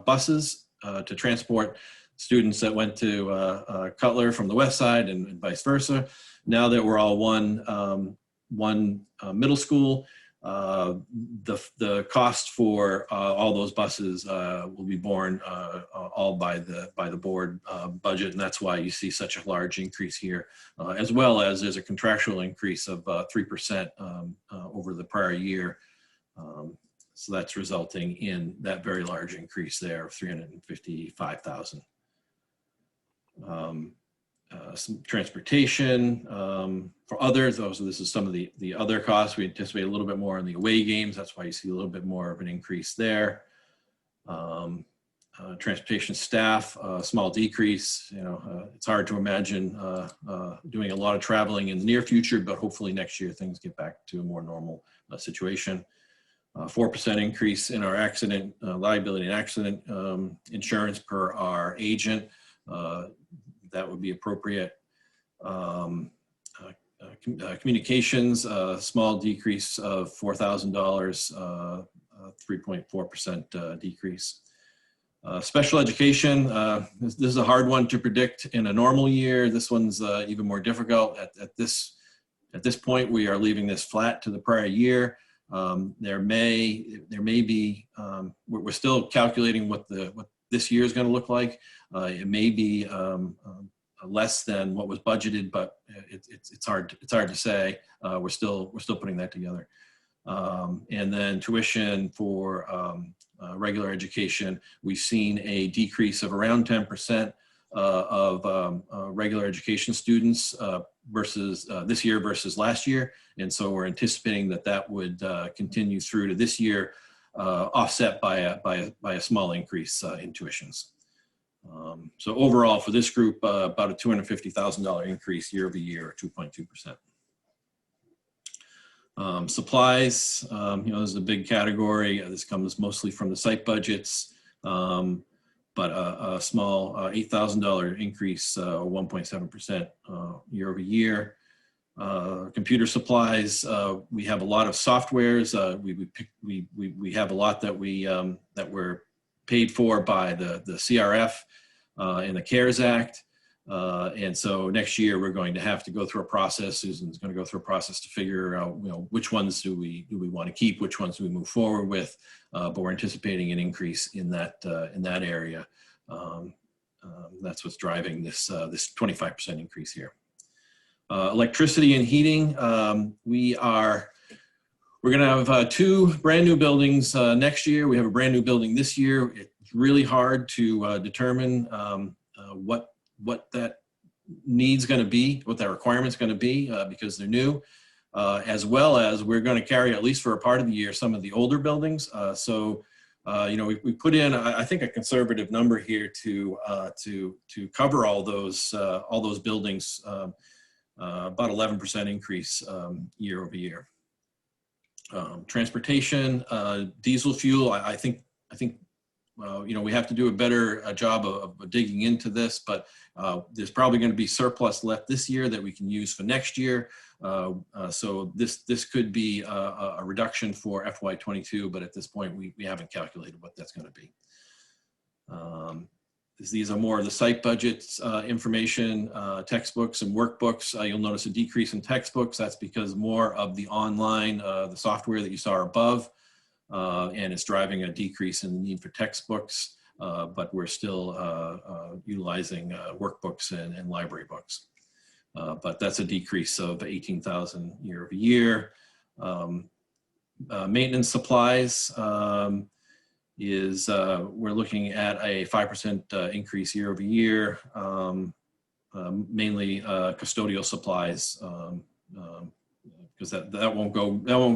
buses to transport students that went to Cutler from the west side and vice versa. Now that we're all one middle school, the cost for all those buses will be borne all by the board budget, and that's why you see such a large increase here, as well as there's a contractual increase of 3% over the prior year. So that's resulting in that very large increase there of 355,000. Some transportation for others. This is some of the other costs. We anticipate a little bit more in the away games. That's why you see a little bit more of an increase there. transportation staff, small decrease. It's hard to imagine doing a lot of traveling in the near future, but hopefully next year things get back to a more normal situation. 4% increase in our accident, liability and accident insurance per our agent. That would be appropriate. Communications, small decrease of $4,000, 3.4% decrease. Special education, this is a hard one to predict in a normal year. This one's even more difficult. At this point, we are leaving this flat to the prior year. There may be, we're still calculating what this year is going to look like. It may be less than what was budgeted, but it's hard to say. We're still putting that together. And then tuition for regular education, we've seen a decrease of around 10% of regular education students versus this year versus last year. And so we're anticipating that would continue through to this year, offset by a small increase in tuitions. So overall for this group, about a $250,000 increase year over year, 2.2%. Supplies, this is a big category. This comes mostly from the site budgets, but a small $8,000 increase, 1.7% year over year. Computer supplies, we have a lot of softwares. We have a lot that we're paid for by the CRF and the CARES Act. And so next year we're going to have to go through a process. Susan's going to go through a process to figure out, which ones do we want to keep, which ones do we move forward with. But we're anticipating an increase in that area. That's what's driving this 25% increase here. Electricity and heating, we're going to have 2 brand new buildings next year. We have a brand new building this year. It's really hard to determine what that need's going to be, what that requirement's going to be, because they're new, as well as we're going to carry, at least for a part of the year, some of the older buildings. We put in, I think, a conservative number here to cover all those buildings, about 11% increase year over year. Transportation, diesel fuel, I think we have to do a better job of digging into this, but there's probably going to be surplus left this year that we can use for next year. So this could be a reduction for FY22, but at this point we haven't calculated what that's going to be. These are more of the site budgets information, textbooks and workbooks. You'll notice a decrease in textbooks. That's because more of the online, the software that you saw above, and it's driving a decrease in the need for textbooks, but we're still utilizing workbooks and library books. But that's a decrease of 18,000 year over year. Maintenance supplies we're looking at a 5% increase year over year, mainly custodial supplies. Because that won't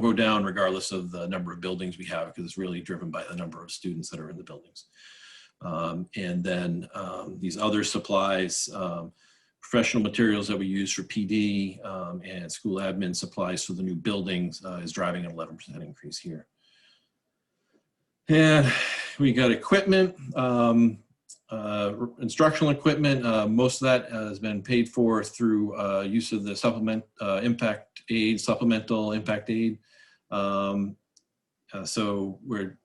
go down regardless of the number of buildings we have, because it's really driven by the number of students that are in the buildings. And then these other supplies, professional materials that we use for PD and school admin supplies for the new buildings is driving an 11% increase here. And we got equipment. Instructional equipment, most of that has been paid for through use of the supplemental impact aid. So we're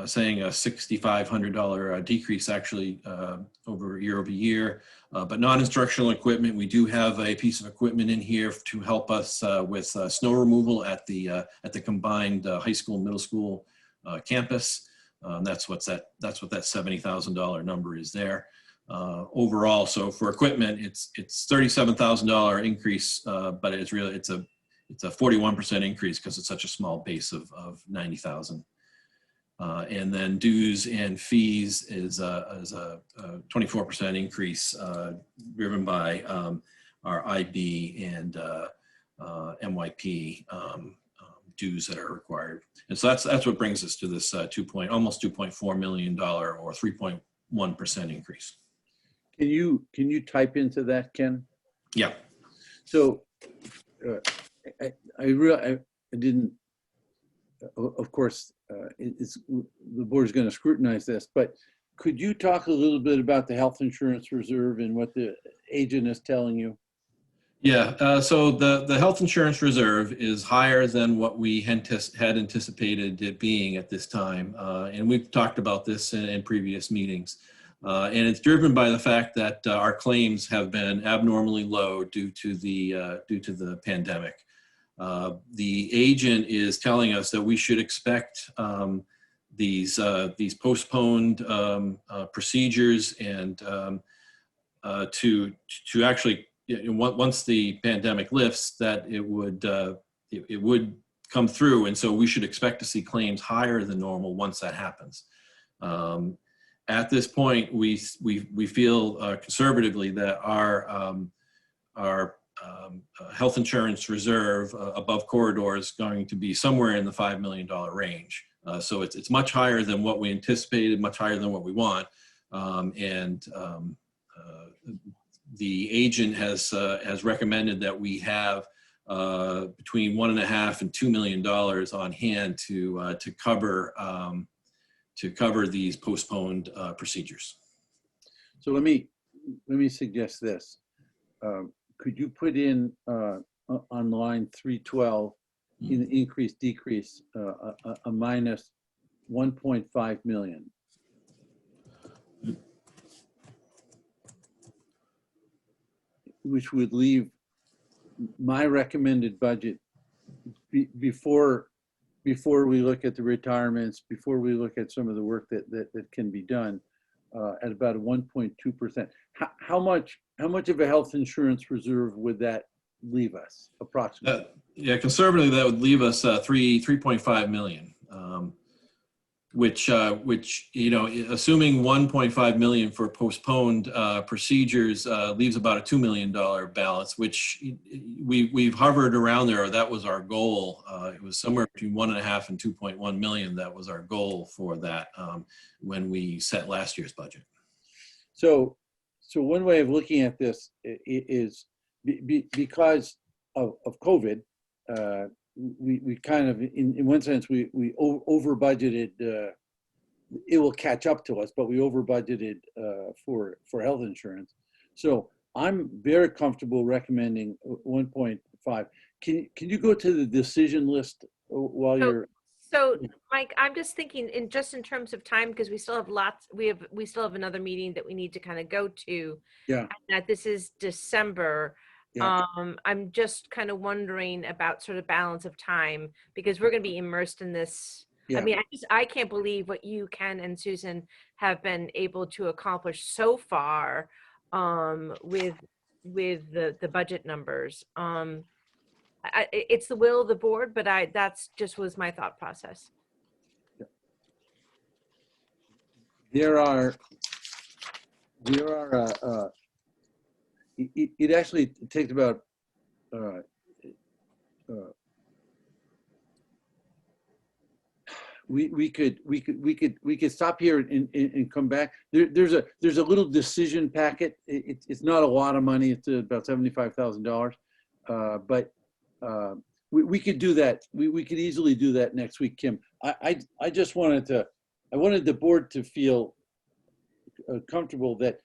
saying a $6,500 decrease actually over year. But non-instructional equipment, we do have a piece of equipment in here to help us with snow removal at the combined high school, middle school campus. That's what that $70,000 number is there. Overall, so for equipment, it's $37,000 increase, but it's a 41% increase because it's such a small base of 90,000. And then dues and fees is a 24% increase driven by our IB and MYP dues that are required. And so that's what brings us to this almost $2.4 million or 3.1% increase. Can you type into that, Ken? Yeah. So I didn't, of course, the board is going to scrutinize this, but could you talk a little bit about the health insurance reserve and what the agent is telling you? Yeah, so the health insurance reserve is higher than what we had anticipated it being at this time. And we've talked about this in previous meetings. And it's driven by the fact that our claims have been abnormally low due to the pandemic. The agent is telling us that we should expect these postponed procedures and to actually, once the pandemic lifts, that it would come through, and so we should expect to see claims higher than normal once that happens. At this point, we feel conservatively that our health insurance reserve above corridor is going to be somewhere in the $5 million range. So it's much higher than what we anticipated, much higher than what we want, the agent has recommended that we have between $1.5 and $2 million on hand to cover these postponed procedures. So let me suggest this. Could you put in on line 312 in the increase decrease a minus 1.5 million? Which would leave my recommended budget before we look at the retirements, before we look at some of the work that can be done, at about 1.2%. How much of a health insurance reserve would that leave us approximately? Yeah, conservatively, that would leave us 3.5 million. Which assuming 1.5 million for postponed procedures leaves about a $2 million balance, which we've hovered around there. That was our goal. It was somewhere between 1.5 and 2.1 million. That was our goal for that when we set last year's budget. So one way of looking at this is because of COVID, we kind of, in one sense, we over budgeted. It will catch up to us, but we over budgeted for health insurance. So I'm very comfortable recommending 1.5. Can you go to the decision list while you're? So Mike, I'm just thinking in terms of time, because we still have we still have another meeting that we need to kind of go to. Yeah. And that this is December. Yeah. I'm just kind of wondering about sort of balance of time, because we're going to be immersed in this. Yeah. I mean, I can't believe what you, Ken and Susan, have been able to accomplish so far with the budget numbers. It's the will of the board, but that's just was my thought process. There are it actually takes about we could stop here and come back. There's a little decision packet. It's not a lot of money. It's about $75,000, but we could do that. We could easily do that next week, Kim. I just wanted the board to feel comfortable that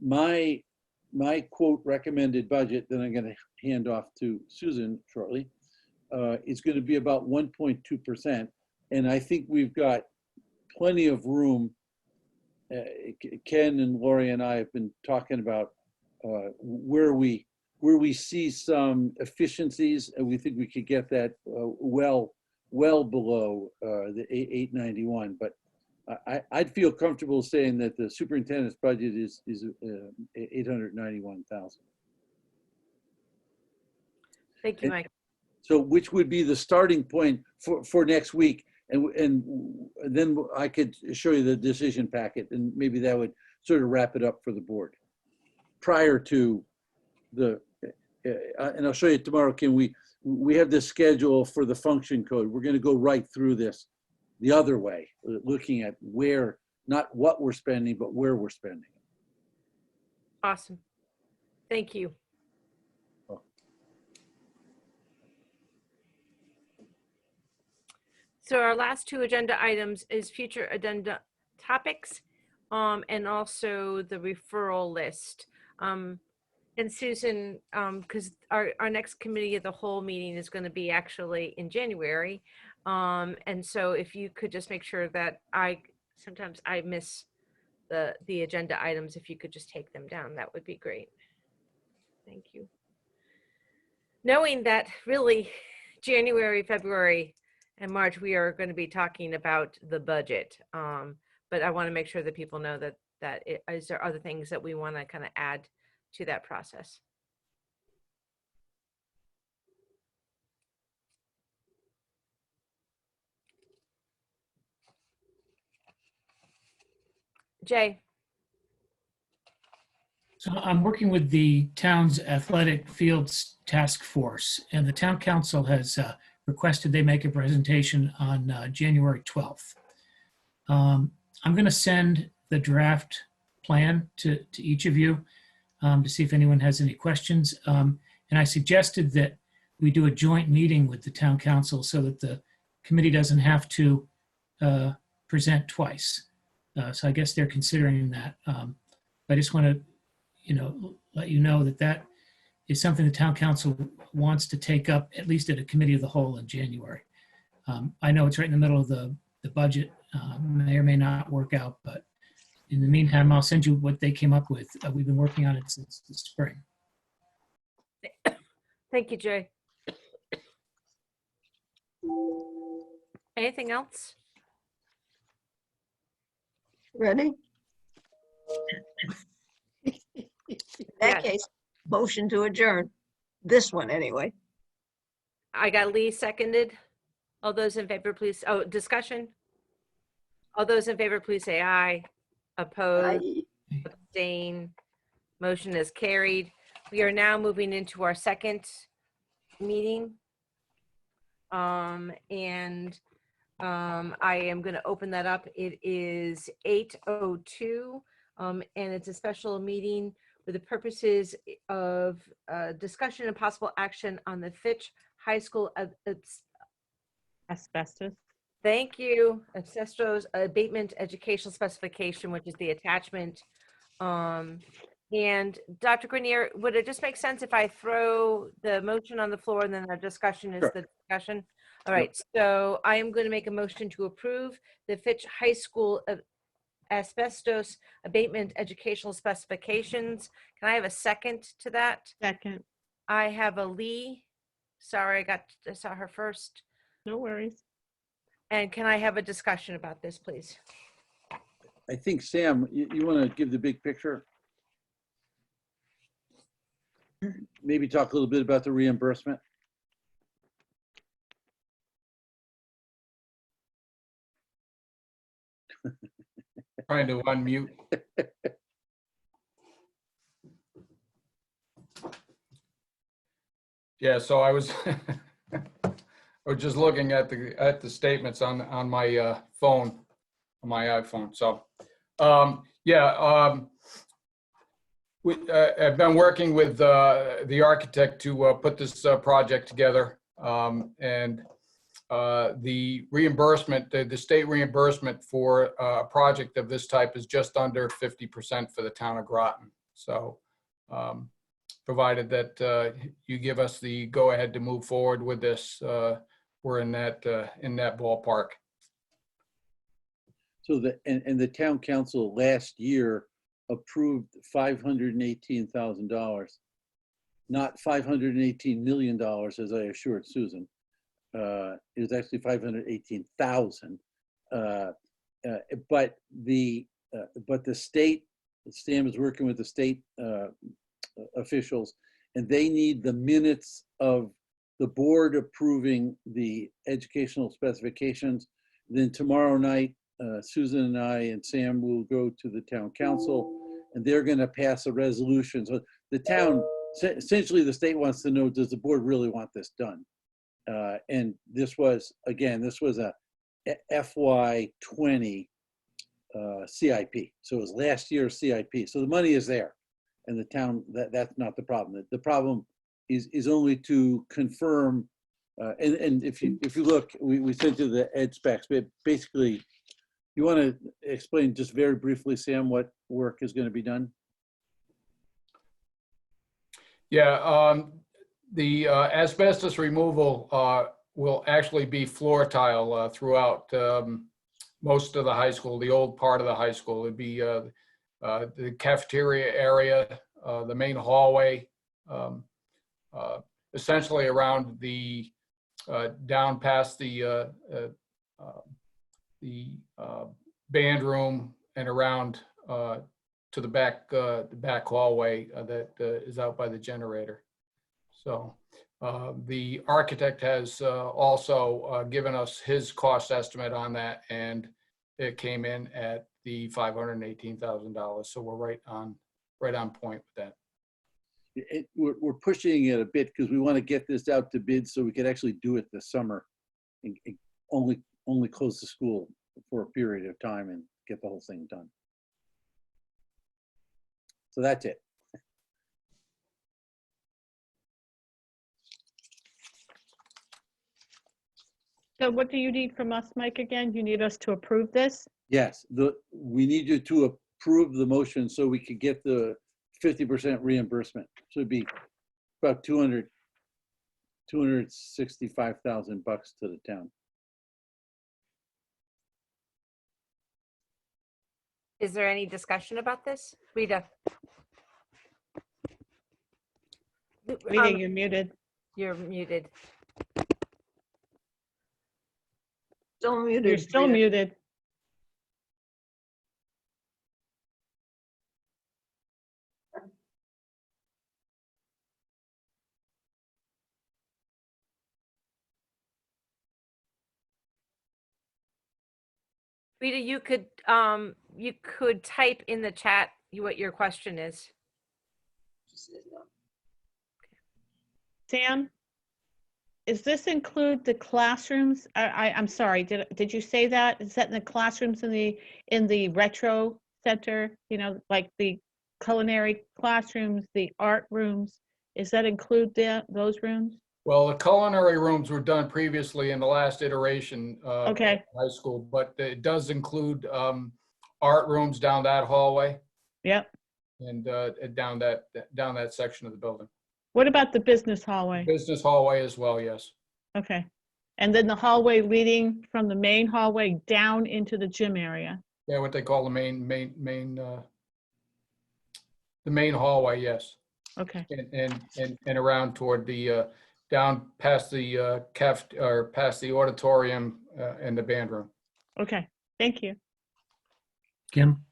my quote recommended budget that I'm going to hand off to Susan shortly is going to be about 1.2%. And I think we've got plenty of room. Ken and Lori and I have been talking about where we see some efficiencies, and we think we could get that well below the 891. But I'd feel comfortable saying that the superintendent's budget is 891,000. Thank you, Mike. So, which would be the starting point for next week, and then I could show you the decision packet, and maybe that would sort of wrap it up for the board. Prior to the, and I'll show you tomorrow, Kim. we have this schedule for the function code. We're going to go right through this the other way, looking at where, not what we're spending, but where we're spending. Awesome. Thank you. So our last two agenda items is future agenda topics, and also the referral list. And Susan, because our next committee of the whole meeting is going to be actually in January. And so if you could just make sure that sometimes I miss the agenda items, if you could just take them down, that would be great. Thank you. Knowing that really January, February, and March, we are going to be talking about the budget. But I want to make sure that people know that is there other things that we want to kind of add to that process. Jay. So I'm working with the town's athletic fields task force, and the town council has requested they make a presentation on January 12th. I'm going to send the draft plan to each of you to see if anyone has any questions. And I suggested that we do a joint meeting with the town council so that the committee doesn't have to present twice. So I guess they're considering that. I just want to let you know that is something the town council wants to take up, at least at a committee of the whole in January. I know it's right in the middle of the budget, may or may not work out, but in the meantime, I'll send you what they came up with. We've been working on it since the spring. Thank you, Jay. Anything else? Ready? In that case, motion to adjourn. This one, anyway. I got Lee seconded. All those in favor, please. Oh, discussion. All those in favor, please say aye. Opposed? Abstain. Motion is carried. We are now moving into our second meeting. I am going to open that up. It is 8:02, and it's a special meeting for the purposes of discussion and possible action on the Fitch High School Asbestos. Thank you. Asbestos abatement educational specification, which is the attachment. And Dr. Grenier, would it just make sense if I throw the motion on the floor and then our discussion is Sure. the discussion? All right, so I am going to make a motion to approve the Fitch High School asbestos abatement educational specifications. Can I have a second to that? Second. I have a Lee. Sorry, I saw her first. No worries. And can I have a discussion about this, please? I think, Sam, you want to give the big picture? Maybe talk a little bit about the reimbursement. Trying to unmute. Yeah, so I was I was just looking at the statements on my phone, on my iPhone. So I've been working with the architect to put this project together, and the reimbursement, the state reimbursement for a project of this type is just under 50% for the town of Groton. So provided that you give us the go ahead to move forward with this, we're in that ballpark. So the town council last year approved $518,000, not $518 million, as I assured Susan. It was actually 518,000. But the state, Sam is working with the state officials, and they need the minutes of the board approving the educational specifications. Then tomorrow night, Susan and I and Sam will go to the town council, and they're going to pass a resolution. So the town essentially the state wants to know, does the board really want this done? And this was, again, this was a FY20 CIP. So it was last year's CIP. So the money is there, and the town, that's not the problem. The problem is only to confirm, and if you look, we sent you the ed specs, but basically, you want to explain just very briefly, Sam, what work is going to be done? Yeah, the asbestos removal will actually be floor tile throughout most of the high school, the old part of the high school. It'd be the cafeteria area, the main hallway, essentially around the down past the band room and around to the back hallway that is out by the generator. So the architect has also given us his cost estimate on that, and it came in at the $518,000. So we're right on point with that. We're pushing it a bit because we want to get this out to bid so we could actually do it this summer and only close the school for a period of time and get the whole thing done. So that's it. So what do you need from us, Mike, again? You need us to approve this? Yes, we need you to approve the motion so we could get the 50% reimbursement. So it'd be about $265,000 bucks to the town. Is there any discussion about this? Rita? Rita, you're muted. You're muted. Still muted. You're still Rita. muted. Rita, you could type in the chat what your question is. Sam, does this include the classrooms? I'm sorry, did you say that? Is that in the classrooms in the retro center? You know, like the culinary classrooms, the art rooms? Does that include those rooms? Well, the culinary rooms were done previously in the last iteration of high school, but it does include art rooms down that hallway. Yep. And down that section of the building. What about the business hallway? Business hallway as well, yes. Okay. And then the hallway leading from the main hallway down into the gym area? Yeah, what they call the main hallway, yes. Okay. And around toward the down past the past the auditorium and the band room. Okay, thank you. Kim?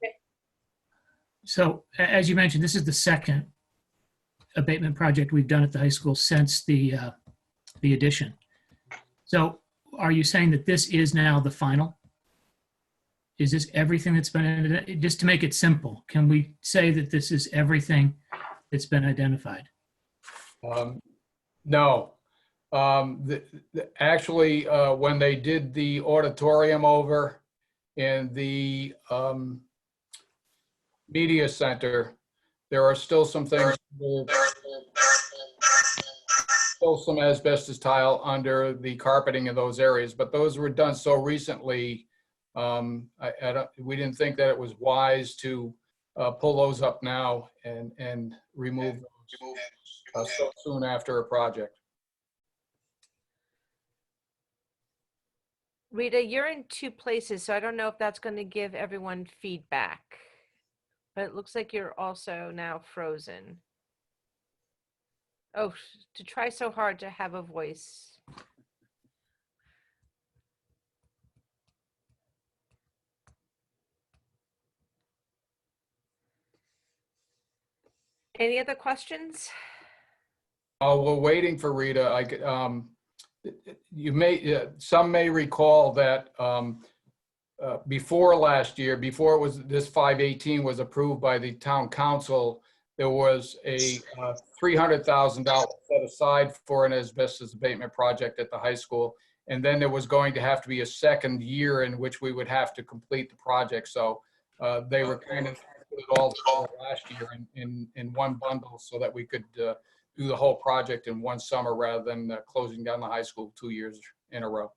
So as you mentioned, this is the second abatement project we've done at the high school since the addition. So are you saying that this is now the final? Is this everything that's been, just to make it simple, can we say that this is everything that's been identified? No. Actually, when they did the auditorium over in the media center, there are still some things, still some asbestos tile under the carpeting in those areas, but those were done so recently, we didn't think that it was wise to pull those up now and remove those so soon after a project. Rita, you're in two places, so I don't know if that's going to give everyone feedback. But it looks like you're also now frozen. Oh, to try so hard to have a voice. Any other questions? Oh, we're waiting for Rita. Some may recall that before last year, before this 518 was approved by the town council, there was a $300,000 set aside for an asbestos abatement project at the high school. And then there was going to have to be a second year in which we would have to complete the project. So they were kind of put it all together last year in one bundle so that we could do the whole project in one summer rather than closing down the high school 2 years in a row.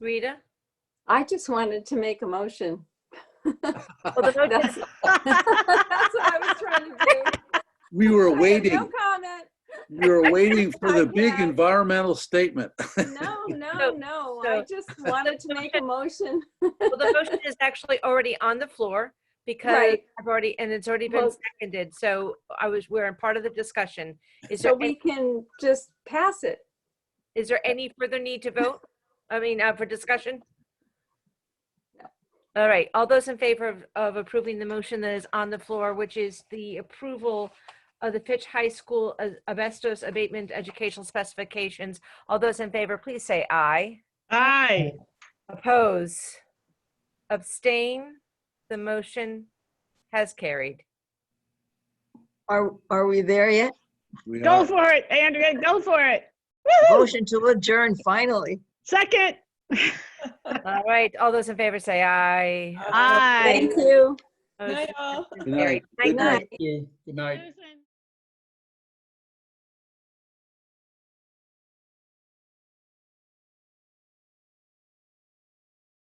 Rita? I just wanted to make a motion. Well, the vote That's is, that's what I was trying to do. We were I have waiting. no comment. We were waiting for the Not big yet. environmental statement. No. I just wanted to make a motion. well, the motion is actually already on the floor because Right. it's already been Well- seconded. So we're in part of the discussion. Is So there we can just pass it. is there any further need to vote? I mean, for discussion? All right, all those in favor of approving the motion that is on the floor, which is the approval of the Fitch High School asbestos abatement educational specifications. All those in favor, please say aye. Aye. Oppose? Abstain? The motion has carried. Are we there yet? We Go are. for it, Andrea, go for it. Woo-hoo! Motion to adjourn, finally. Second. All right, all those in favor say aye. Aye. Thank you. Motion Night, all. is Good carried. night. Night, night. Good night. Susan.